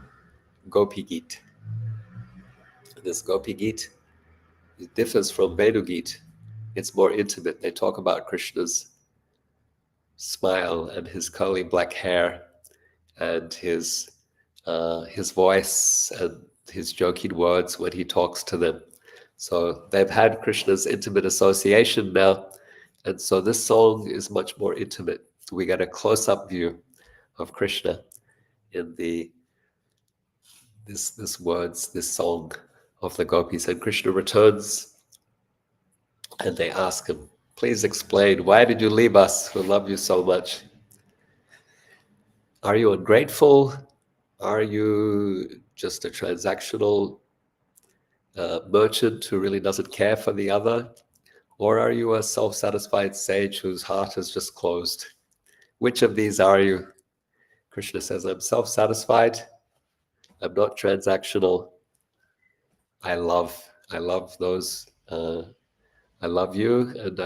Gopi Geet. This Gopi Geet, it differs from Venu Geet. It's more intimate. They talk about Krishna's smile and his curly black hair and his his voice and his joking words when he talks to them. So they've had Krishna's intimate association now, and so this song is much more intimate. We get a close-up view of Krishna in this words, this song of the gopis. And Krishna returns, and they ask him, "Please explain, why did you leave us who love you so much? Are you ungrateful? Are you just a transactional merchant who really doesn't care for the other? Or are you a self-satisfied sage whose heart is just closed? Which of these are you?" Krishna says, "I'm self-satisfied. I'm not transactional. I love those. I love you, and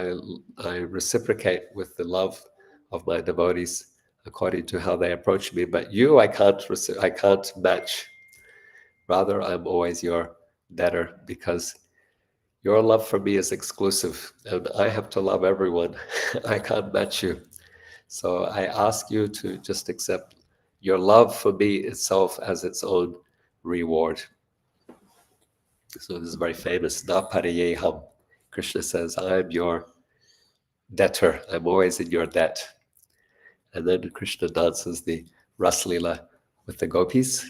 I reciprocate with the love of my devotees according to how they approach me. But you, I can't match. Rather, I'm always your debtor because your love for me is exclusive, and I have to love everyone. I can't match you. So I ask you to just accept your love for me itself as its own reward." So this is very famous. Na pariyeham. Krishna says, "I'm your debtor. I'm always in your debt." And then Krishna dances the Raslila with the gopis.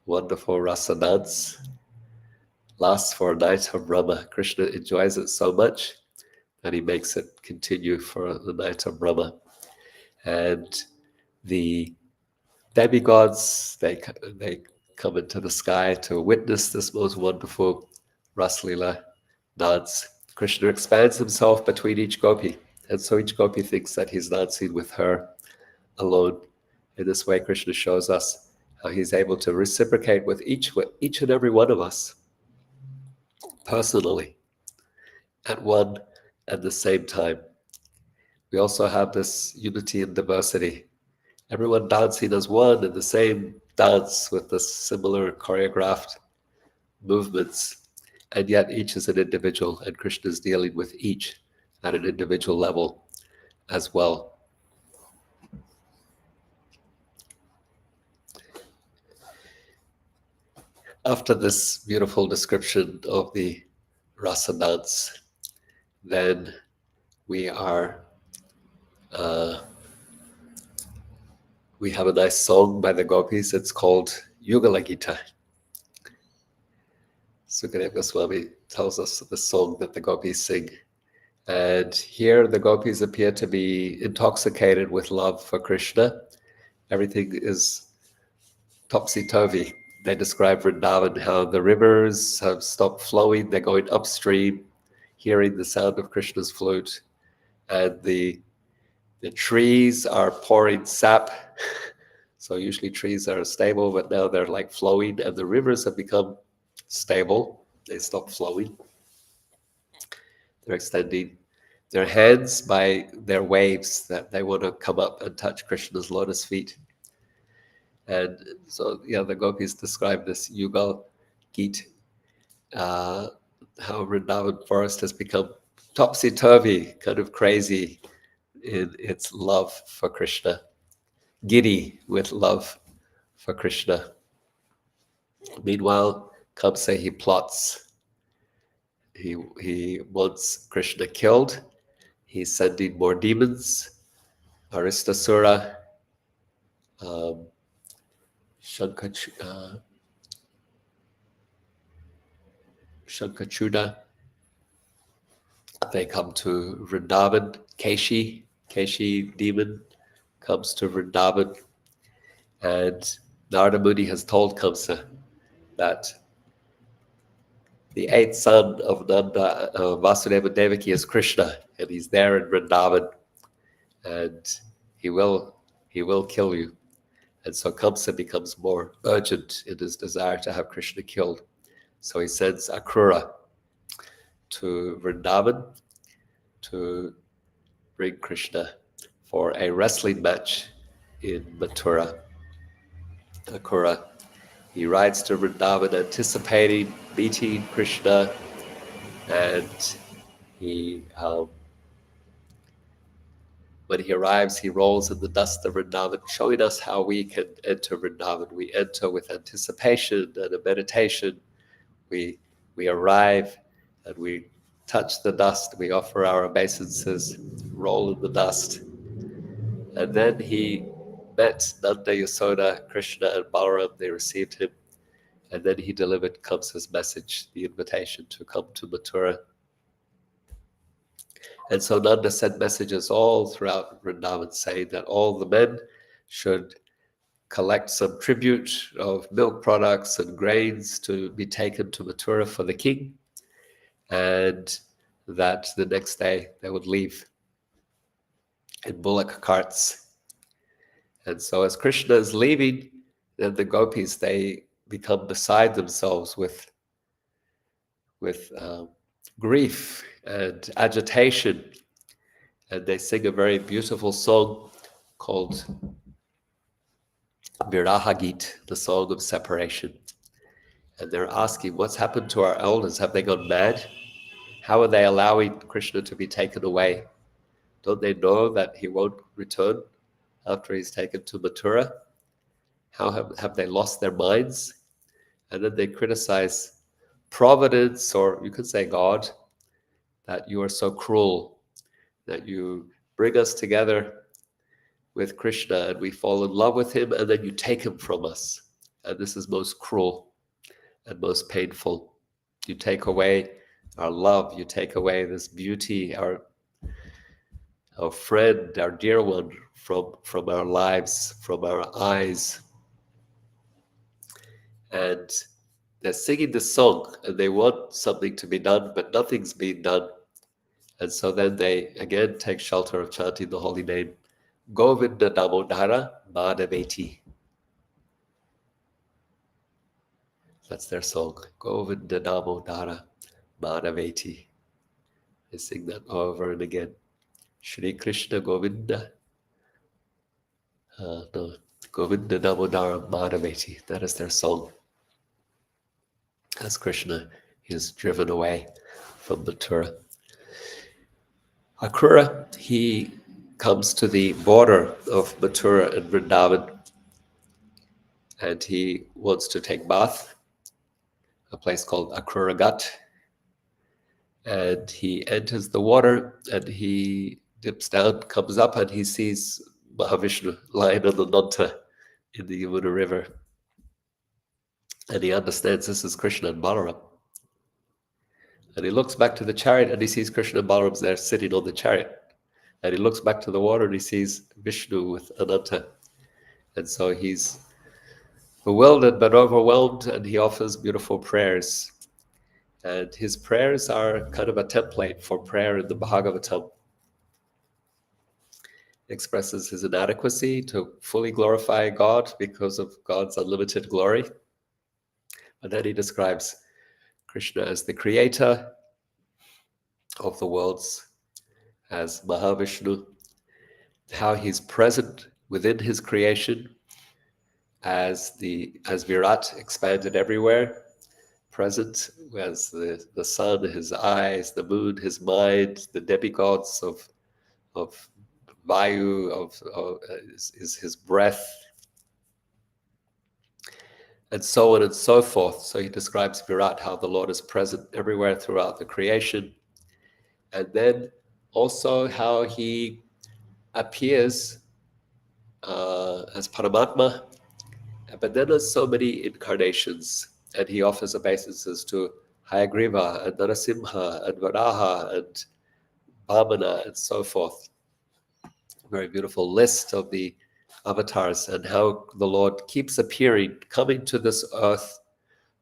Wonderful rasa dance. Lasts for a night of Brahma. Krishna enjoys it so much that he makes it continue for the night of Brahma. And the demigods, they come into the sky to witness this most wonderful Raslila dance. Krishna expands himself between each gopi, and so each gopi thinks that he's dancing with her alone. In this way, Krishna shows us how he's able to reciprocate with each and every one of us personally at one and the same time. We also have this unity in diversity. Everyone dancing as one in the same dance with the similar choreographed movements, and yet each is an individual, and Krishna is dealing with each at an individual level as well. After this beautiful description of the rasa dance, then we have a nice song by the gopis. It's called Yugala Gita. Sukadeva Goswami tells us the song that the gopis sing. And here the gopis appear to be intoxicated with love for Krishna. Everything is topsy-turvy. They describe Vrindavan, how the rivers have stopped flowing, they're going upstream, hearing the sound of Krishna's flute, and the trees are pouring sap. So usually trees are stable, but now they're like flowing, and the rivers have become stable. They stop flowing. They're extending their hands by their waves that they want to come up and touch Krishna's lotus feet. And so, the gopis describe this Yugal Geet, how Vrindavan forest has become topsy-turvy, kind of crazy in its love for Krishna, giddy with love for Krishna. Meanwhile, Kamsa, he plots. He wants Krishna killed. He's sending more demons. Aristasura, Shankachuda, they come to Vrindavan. Keshi demon comes to Vrindavan, and Narada Muni has told Kamsa that the eighth son of Nanda, Vasudeva Devaki, is Krishna, and he's there in Vrindavan, and he will kill you. And so Kamsa becomes more urgent in his desire to have Krishna killed. So he sends Akrura to Vrindavan to bring Krishna for a wrestling match in Mathura. Akrura, he rides to Vrindavan anticipating meeting Krishna, and he When he arrives, he rolls in the dust of Vrindavan, showing us how we can enter Vrindavan. We enter with anticipation and a meditation. We, we arrive and we touch the dust. We offer our obeisances, roll in the dust. And then he met Nanda, Yasoda, Krishna, and Balaram. They received him. And then he delivered Kamsa's message, the invitation to come to Mathura. And so Nanda sent messages all throughout Vrindavan saying that all the men should collect some tribute of milk products and grains to be taken to Mathura for the king, and that the next day they would leave in bullock carts. And so as Krishna is leaving, then the gopis, they become beside themselves with grief and agitation, and they sing a very beautiful song called Viraha Geet, the song of separation. And they're asking, what's happened to our elders? Have they gone mad? How are they allowing Krishna to be taken away? Don't they know that he won't return after he's taken to Mathura? How have they lost their minds? And then they criticize Providence, or you could say God, that you are so cruel, that you bring us together with Krishna and we fall in love with him, and then you take him from us. And this is most cruel and most painful. You take away our love, you take away this beauty, our friend, our dear one, from our lives, from our eyes. And they're singing this song and they want something to be done, but nothing's being done. And so then they again take shelter of chanting the holy name, Govinda Damodara Madhaveti. That's their song, Govinda Damodara Madhaveti. They sing that over and again. Shri Krishna Govinda. No, Govinda Damodara Madhaveti. That is their song. As Krishna is driven away from Mathura. Akrura, he comes to the border of Mathura and Vrindavan, and he wants to take bath, a place called Akrura Ghat. And he enters the water and he dips down, comes up, and he sees Mahavishnu lying on the Nanta in the Yamuna River. And he understands this is Krishna and Balaram. And he looks back to the chariot and he sees Krishna and Balaram there sitting on the chariot. And he looks back to the water and he sees Vishnu with Ananta. And so he's bewildered but overwhelmed, and he offers beautiful prayers. And his prayers are kind of a template for prayer in the Bhagavatam. He expresses his inadequacy to fully glorify God because of God's unlimited glory. And then he describes Krishna as the creator of the worlds, as Mahavishnu, how he's present within his creation, as Virat expanded everywhere, present as the sun, his eyes, the moon, his mind, the demigods of Vayu, is his breath, and so on and so forth. So he describes Virat, how the Lord is present everywhere throughout the creation. And then also how he appears as Paramatma, but then there's so many incarnations, and he offers obeisances to Hayagriva and Narasimha and Varaha and Vamana and so forth. Very beautiful list of the avatars and how the Lord keeps appearing, coming to this earth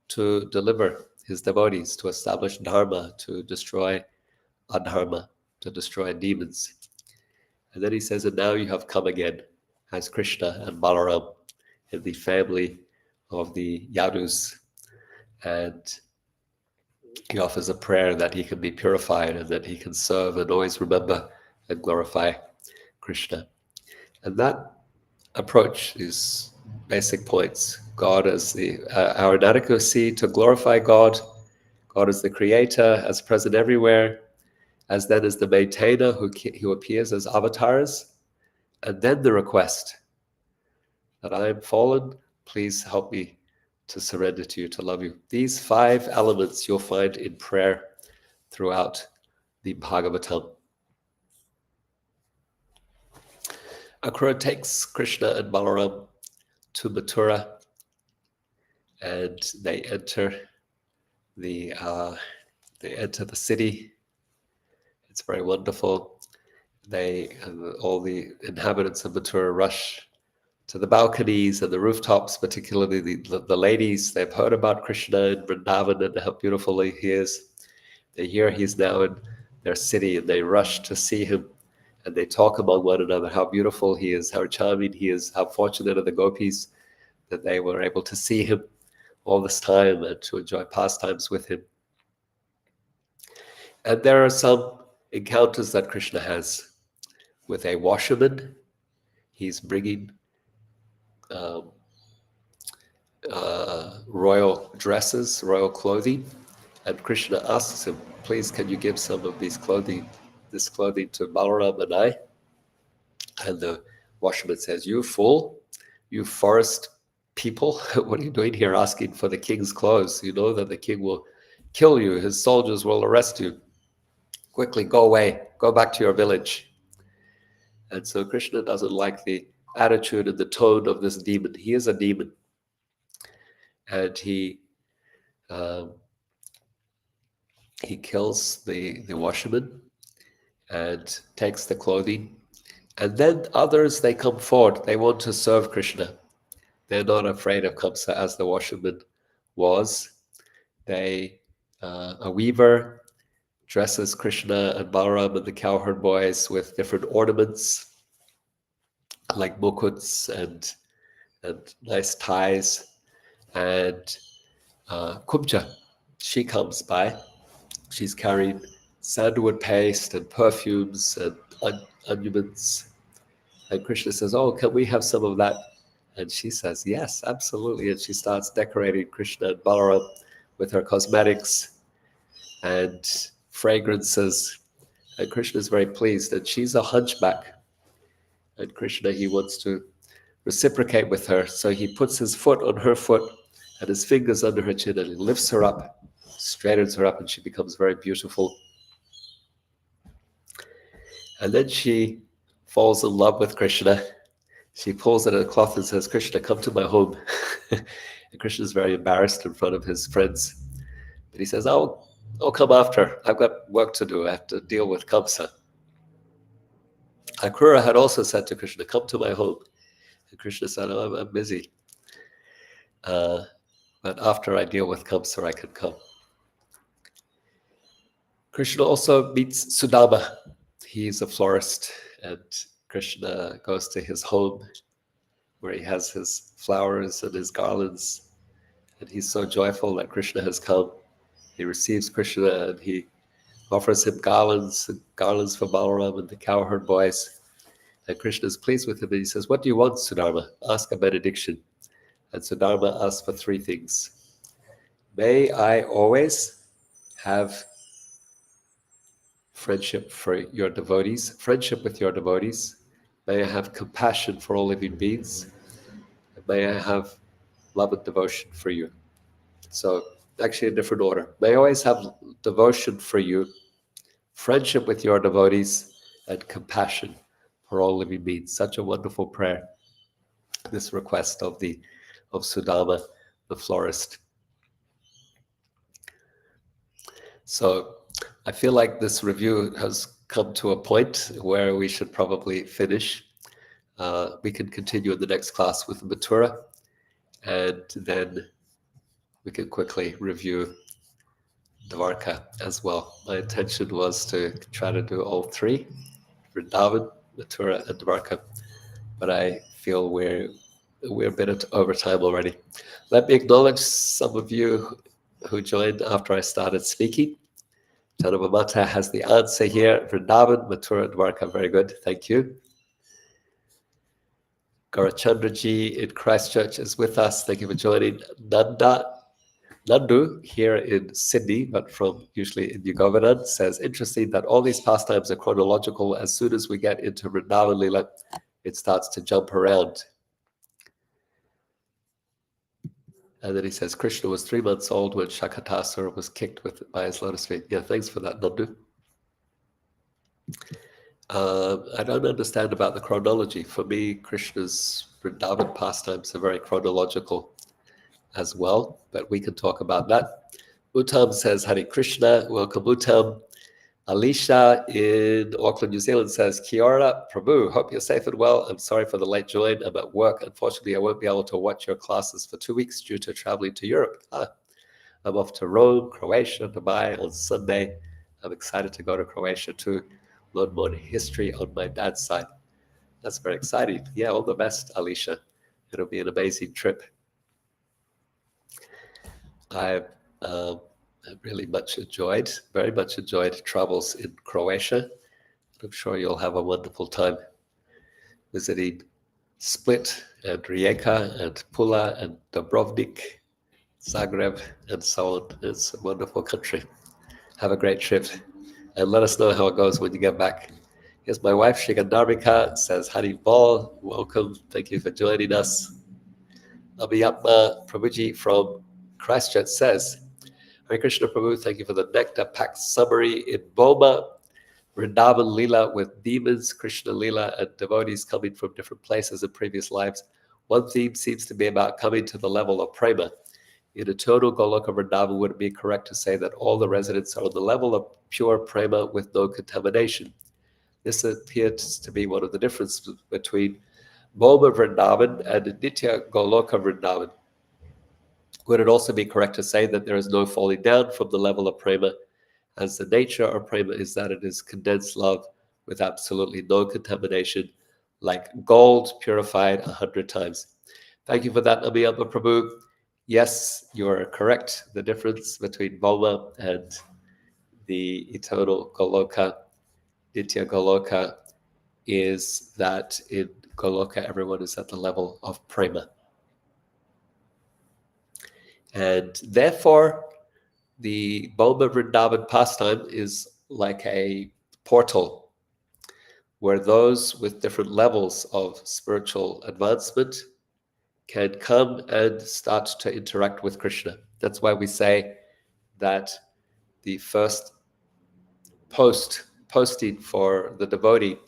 to deliver his devotees, to establish dharma, to destroy adharma, to destroy demons. And then he says, and now you have come again as Krishna and Balaram in the family of the Yadus. And he offers a prayer that he can be purified and that he can serve and always remember and glorify Krishna. And that approach is basic points. God as our inadequacy to glorify God. God is the creator, as present everywhere, as then is the maintainer who appears as avatars, And then the request that I am fallen, please help me to surrender to you, to love you. These 5 elements you'll find in prayer throughout the Bhagavatam. Akrura takes Krishna and Balaram to Mathura, and they enter the city. It's very wonderful. All the inhabitants of Mathura rush to the balconies and the rooftops, particularly the ladies. They've heard about Krishna in Vrindavan and how beautiful he is. They hear he's now in their city, and they rush to see him. And they talk among one another how beautiful he is, how charming he is, how fortunate are the gopis that they were able to see him all this time and to enjoy pastimes with him. And there are some encounters that Krishna has with a washerman. He's bringing royal dresses, royal clothing, and Krishna asks him, please, can you give some of this clothing to Balaram and I? And the washerman says, you fool, you forest people, what are you doing here asking for the king's clothes? You know that the king will kill you, his soldiers will arrest you. Quickly, go away, go back to your village. And so Krishna doesn't like the attitude and the tone of this demon. He is a demon. And he kills the washerman and takes the clothing. And then others, they come forward. They want to serve Krishna. They're not afraid of Kamsa as the washerman was. A weaver dresses Krishna and Balaram and the cowherd boys with different ornaments like mukuts and nice ties. And Kumcha, she comes by. She's carrying sandalwood paste and perfumes and ornaments. And Krishna says, oh, can we have some of that? And she says, yes, absolutely. And she starts decorating Krishna and Balaram with her cosmetics and fragrances. And Krishna is very pleased. And she's a hunchback. And Krishna, he wants to reciprocate with her. So he puts his foot on her foot and his fingers under her chin, and he lifts her up, straightens her up, and she becomes very beautiful. And then she falls in love with Krishna. She pulls at a cloth and says, Krishna, come to my home. And Krishna is very embarrassed in front of his friends. But he says, I'll come after. I've got work to do. I have to deal with Kamsa. Akrura had also said to Krishna, come to my home. And Krishna said, oh, I'm busy. But after I deal with Kamsa, I can come. Krishna also meets Sudama. He's a florist, and Krishna goes to his home where he has his flowers and his garlands. And he's so joyful that Krishna has come. He receives Krishna and he offers him garlands for Balaram and the cowherd boys. And Krishna is pleased with him, and he says, what do you want, Sudama? Ask a benediction. And Sudama asks for 3 things. May I always have friendship for your devotees, friendship with your devotees. May I have compassion for all living beings. And may I have love and devotion for you. So actually a different order. May I always have devotion for you, friendship with your devotees, and compassion for all living beings. Such a wonderful prayer. This request of Sudama, the florist. So I feel like this review has come to a point where we should probably finish. We can continue in the next class with Mathura, and then we can quickly review Dwarka as well. My intention was to try to do all 3, Vrindavan, Mathura, and Dwarka, but I feel we're a bit over time already. Let me acknowledge some of you who joined after I started speaking. Janamamata has the answer here. Vrindavan, Mathura, Dwarka, very good. Thank you. Gaurachandraji in Christchurch is with us. Thank you for joining. Nandu here in Sydney, but from usually in Govardhan, says, interesting that all these pastimes are chronological as soon as we get into Vrindavan Lila. it starts to jump around. And then he says, Krishna was 3 months old when Shakatasura was kicked by his lotus feet. Yeah, thanks for that, Nandu. I don't understand about the chronology. For me, Krishna's Vrindavan pastimes are very chronological as well, but we can talk about that. Uttam says, Hare Krishna, welcome Uttam. Alicia in Auckland, New Zealand says, Kia ora, Prabhu, hope you're safe and well. I'm sorry for the late join. I'm at work. Unfortunately, I won't be able to watch your classes for 2 weeks due to traveling to Europe. I'm off to Rome, Croatia, Dubai on Sunday. I'm excited to go to Croatia to learn more history on my dad's side. That's very exciting. Yeah, all the best, Alicia. It'll be an amazing trip. I've really very much enjoyed travels in Croatia. I'm sure you'll have a wonderful time visiting Split and Rijeka and Pula and Dubrovnik, Zagreb, and so on. It's a wonderful country. Have a great trip and let us know how it goes when you get back. Here's my wife, Shigandarmika, says, Hari Bol, welcome. Thank you for joining us. Abhiyatma Prabhuji from Christchurch says, Hare Krishna Prabhu, thank you for the nectar-packed summary in Boma. Vrindavan Leela with demons, Krishna Leela, and devotees coming from different places in previous lives. One theme seems to be about coming to the level of prema. In eternal Goloka Vrindavan, would it be correct to say that all the residents are on the level of pure prema with no contamination? This appears to be one of the differences between Boma Vrindavan and Nitya Goloka Vrindavan. Would it also be correct to say that there is no falling down from the level of prema, as the nature of prema is that it is condensed love with absolutely no contamination, like gold purified 100 times? Thank you for that, Amiyama Prabhu. Yes, you are correct. The difference between Boma and the eternal Goloka, Nitya Goloka, is that in Goloka everyone is at the level of prema. And therefore, the Boma Vrindavan pastime is like a portal where those with different levels of spiritual advancement can come and start to interact with Krishna. That's why we say that the first posting for the devotee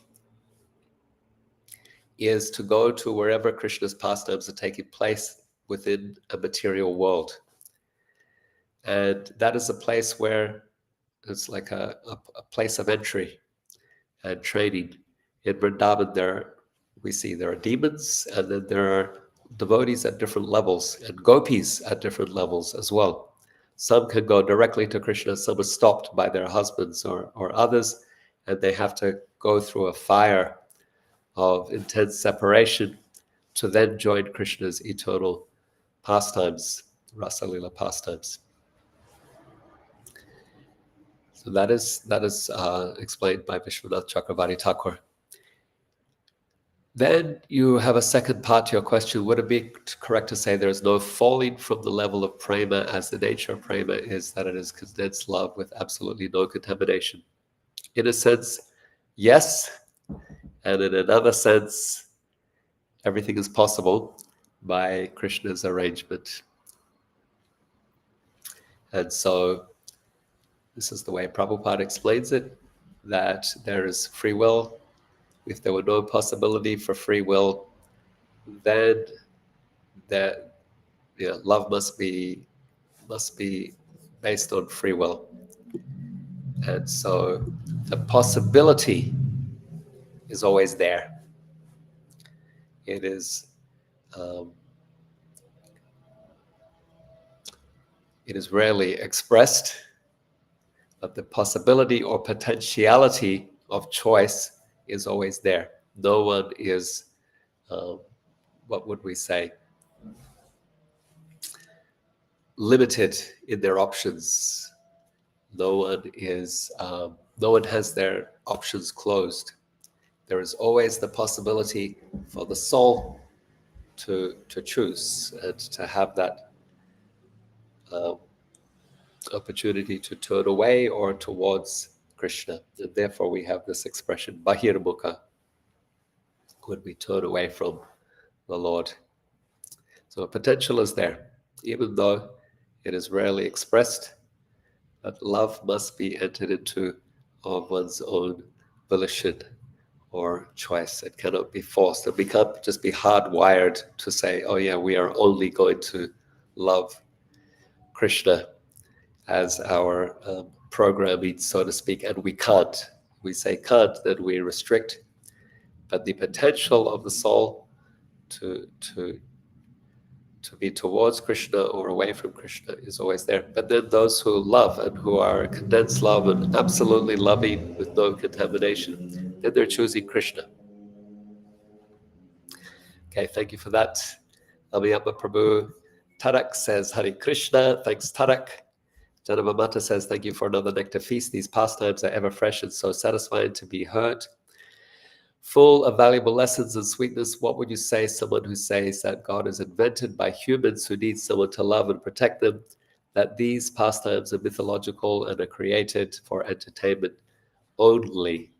is to go to wherever Krishna's pastimes are taking place within a material world. And that is a place where it's like a place of entry and training. In Vrindavan, we see there are demons, and then there are devotees at different levels, and gopis at different levels as well. Some can go directly to Krishna, some are stopped by their husbands or others, and they have to go through a fire of intense separation to then join Krishna's eternal pastimes, Rasalila pastimes. So that is explained by Vishwanath Chakravarti Thakur. Then you have a second part to your question. Would it be correct to say there is no falling from the level of prema, as the nature of prema is that it is condensed love with absolutely no contamination? In a sense, yes. And in another sense, everything is possible by Krishna's arrangement. And so this is the way Prabhupada explains it, that there is free will. If there were no possibility for free will, then love must be based on free will. And so the possibility is always there. It is rarely expressed, but the possibility or potentiality of choice is always there. No one is, what would we say, limited in their options. No one has their options closed. There is always the possibility for the soul to choose and to have that opportunity to turn away or towards Krishna. And therefore we have this expression, Bahirmukha, when we turn away from the Lord. So potential is there, even though it is rarely expressed, but love must be entered into of one's own volition or choice. It cannot be forced. We can't just be hardwired to say, oh yeah, we are only going to love Krishna as our programming, so to speak, and we can't. We say can't, then we restrict. But the potential of the soul to be towards Krishna or away from Krishna is always there. But then those who love and who are condensed love and absolutely loving with no contamination, then they're choosing Krishna. Okay, thank you for that. Amiyama Prabhu. Tarak says, Hare Krishna. Thanks, Tarak. Janamamata says, thank you for another nectar feast. These pastimes are ever fresh and so satisfying to be heard. Full of valuable lessons and sweetness. What would you say someone who says that God is invented by humans who need someone to love and protect them, that these pastimes are mythological and are created for entertainment only?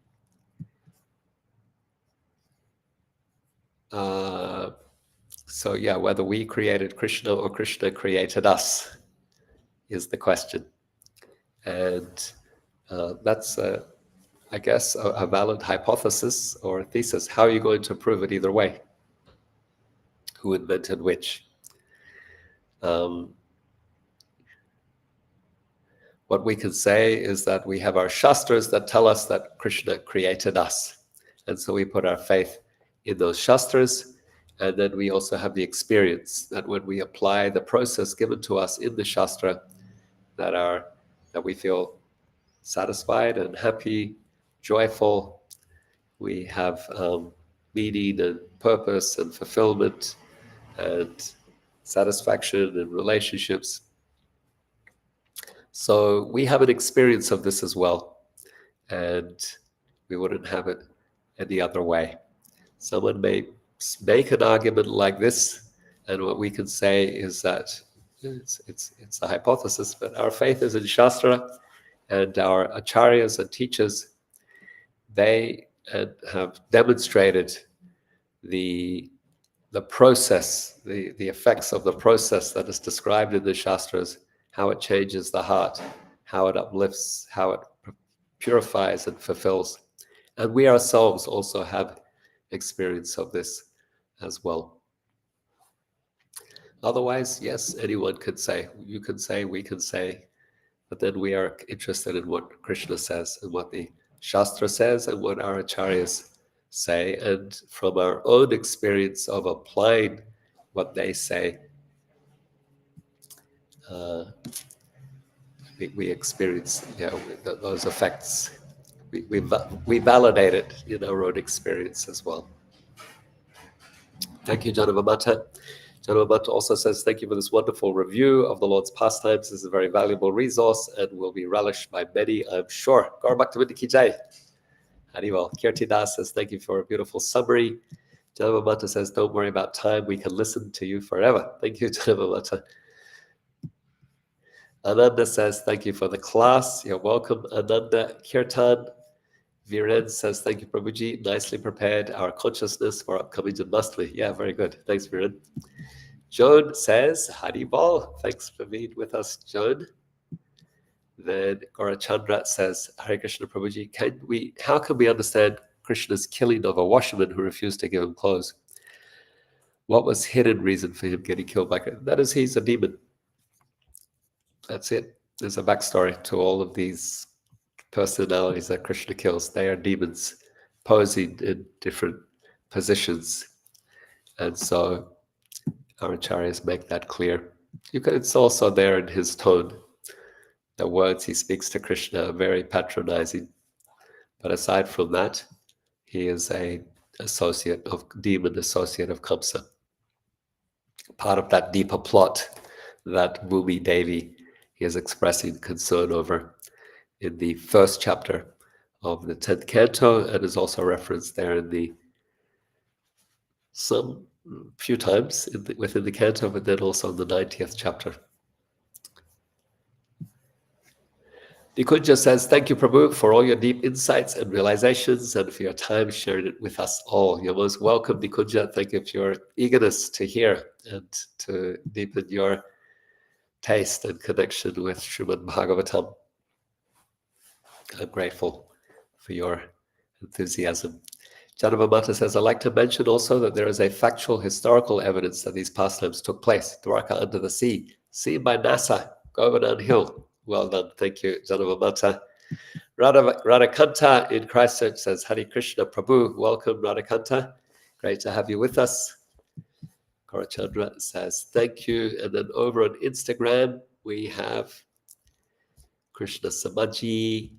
So yeah, whether we created Krishna or Krishna created us is the question. And that's, I guess, a valid hypothesis or thesis. How are you going to prove it either way? Who invented which? What we can say is that we have our Shastras that tell us that Krishna created us. And so we put our faith in those Shastras. And then we also have the experience that when we apply the process given to us in the Shastra, that we feel satisfied and happy, joyful. We have meaning and purpose and fulfillment and satisfaction in relationships. So we have an experience of this as well, and we wouldn't have it any other way. Someone may make an argument like this, and what we can say is that it's a hypothesis, but our faith is in Shastra, and our acharyas and teachers, they have demonstrated the process, the effects of the process that is described in the Shastras, how it changes the heart, how it uplifts, how it purifies and fulfills. And we ourselves also have experience of this as well. Otherwise, yes, anyone could say, you can say, we can say, but then we are interested in what Krishna says and what the Shastra says and what our acharyas say. And from our own experience of applying what they say, we experience those effects. We validate it in our own experience as well. Thank you, Janamamata. Janamamata also says, thank you for this wonderful review of the Lord's pastimes. This is a very valuable resource and will be relished by many, I'm sure. Gaur Bhaktivinoda Ki Jai. Harival. Kirti Das says, thank you for a beautiful summary. Janamamata says, don't worry about time. We can listen to you forever. Thank you, Janamamata. Ananda says, thank you for the class. You're welcome, Ananda. Kirtan Viren says, thank you, Prabhuji. Nicely prepared our consciousness for upcoming Janmashtami. Yeah, very good. Thanks, Viren. Joan says, Haribol. Thanks for being with us, Joan. Then Gaurachandra says, Hare Krishna, Prabhuji. How can we understand Krishna's killing of a washerman who refused to give him clothes? What was hidden reason for him getting killed by Krishna? That is, he's a demon. That's it. There's a backstory to all of these personalities that Krishna kills. They are demons posing in different positions. And so our acharyas make that clear. It's also there in his tone. The words he speaks to Krishna are very patronizing. But aside from that, he is a demon associate of Kamsa. Part of that deeper plot that Bhumi Devi is expressing concern over in the first chapter of the 10th canto, and is also referenced there in some few times within the canto, but then also in the 90th chapter. Nikunja says, thank you, Prabhu, for all your deep insights and realizations and for your time sharing it with us all. You're most welcome, Nikunja. Thank you for your eagerness to hear and to deepen your taste and connection with Srimad Bhagavatam. I'm grateful for your enthusiasm. Janamamata says, I'd like to mention also that there is a factual historical evidence that these pastimes took place. Dwarka under the sea, seen by NASA, Govardhan Hill. Well done. Thank you, Janamamata. Radhakanta in Christchurch says, Hare Krishna Prabhu. Welcome, Radhakanta. Great to have you with us. Korachandra says, thank you. And then over on Instagram, we have Krishna Samaji,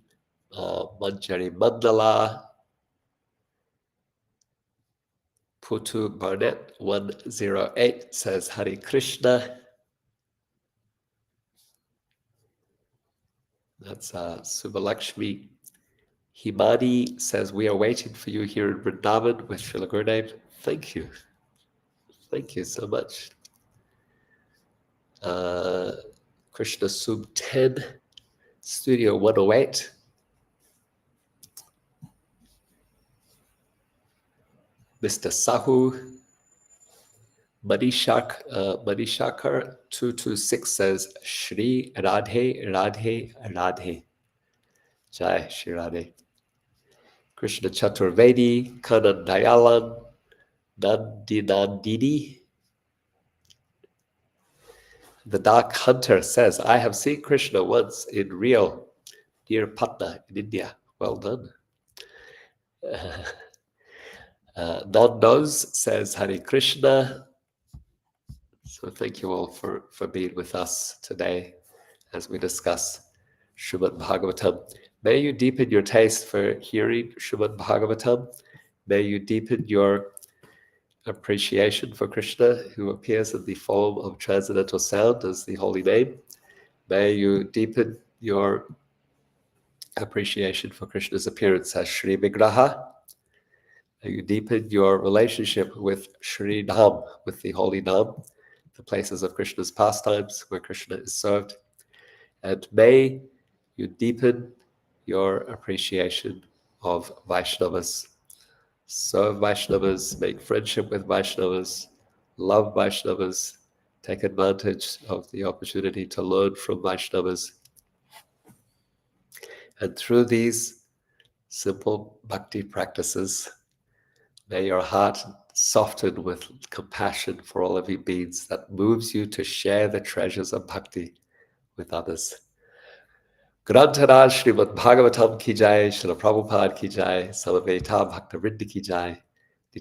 Manjari Mandala, Putu Barnett 108 says Hare Krishna. That's Subhalakshmi. Himani says, we are waiting for you here in Vrindavan with Srila Gurudev. Thank you. Thank you so much. Krishna Sub 10, Studio 108. Mr. Sahu. Manishakar 226 says, Shri Radhe Radhe Radhe. Jai Shri Radhe. Krishna Chaturvedi, Kanan Dayalan, Nandinandini. The Dark Hunter says, I have seen Krishna once in Rio, near Patna in India. Well done. Non-Knows says, Hare Krishna. So thank you all for being with us today as we discuss Srimad Bhagavatam. May you deepen your taste for hearing Srimad Bhagavatam. May you deepen your appreciation for Krishna, who appears in the form of transcendental sound as the holy name. May you deepen your appreciation for Krishna's appearance as Shri Vigraha. May you deepen your relationship with Shri Dham, with the holy Dham, the places of Krishna's pastimes where Krishna is served. And may you deepen your appreciation of Vaishnavas. Serve Vaishnavas, make friendship with Vaishnavas, love Vaishnavas, take advantage of the opportunity to learn from Vaishnavas. And through these simple bhakti practices, may your heart soften with compassion for all living beings that moves you to share the treasures of bhakti with others. Grantaraj Srimad Bhagavatam ki jai, Srila Prabhupada ki jai, Samaveta Bhakta Vrinda ki jai.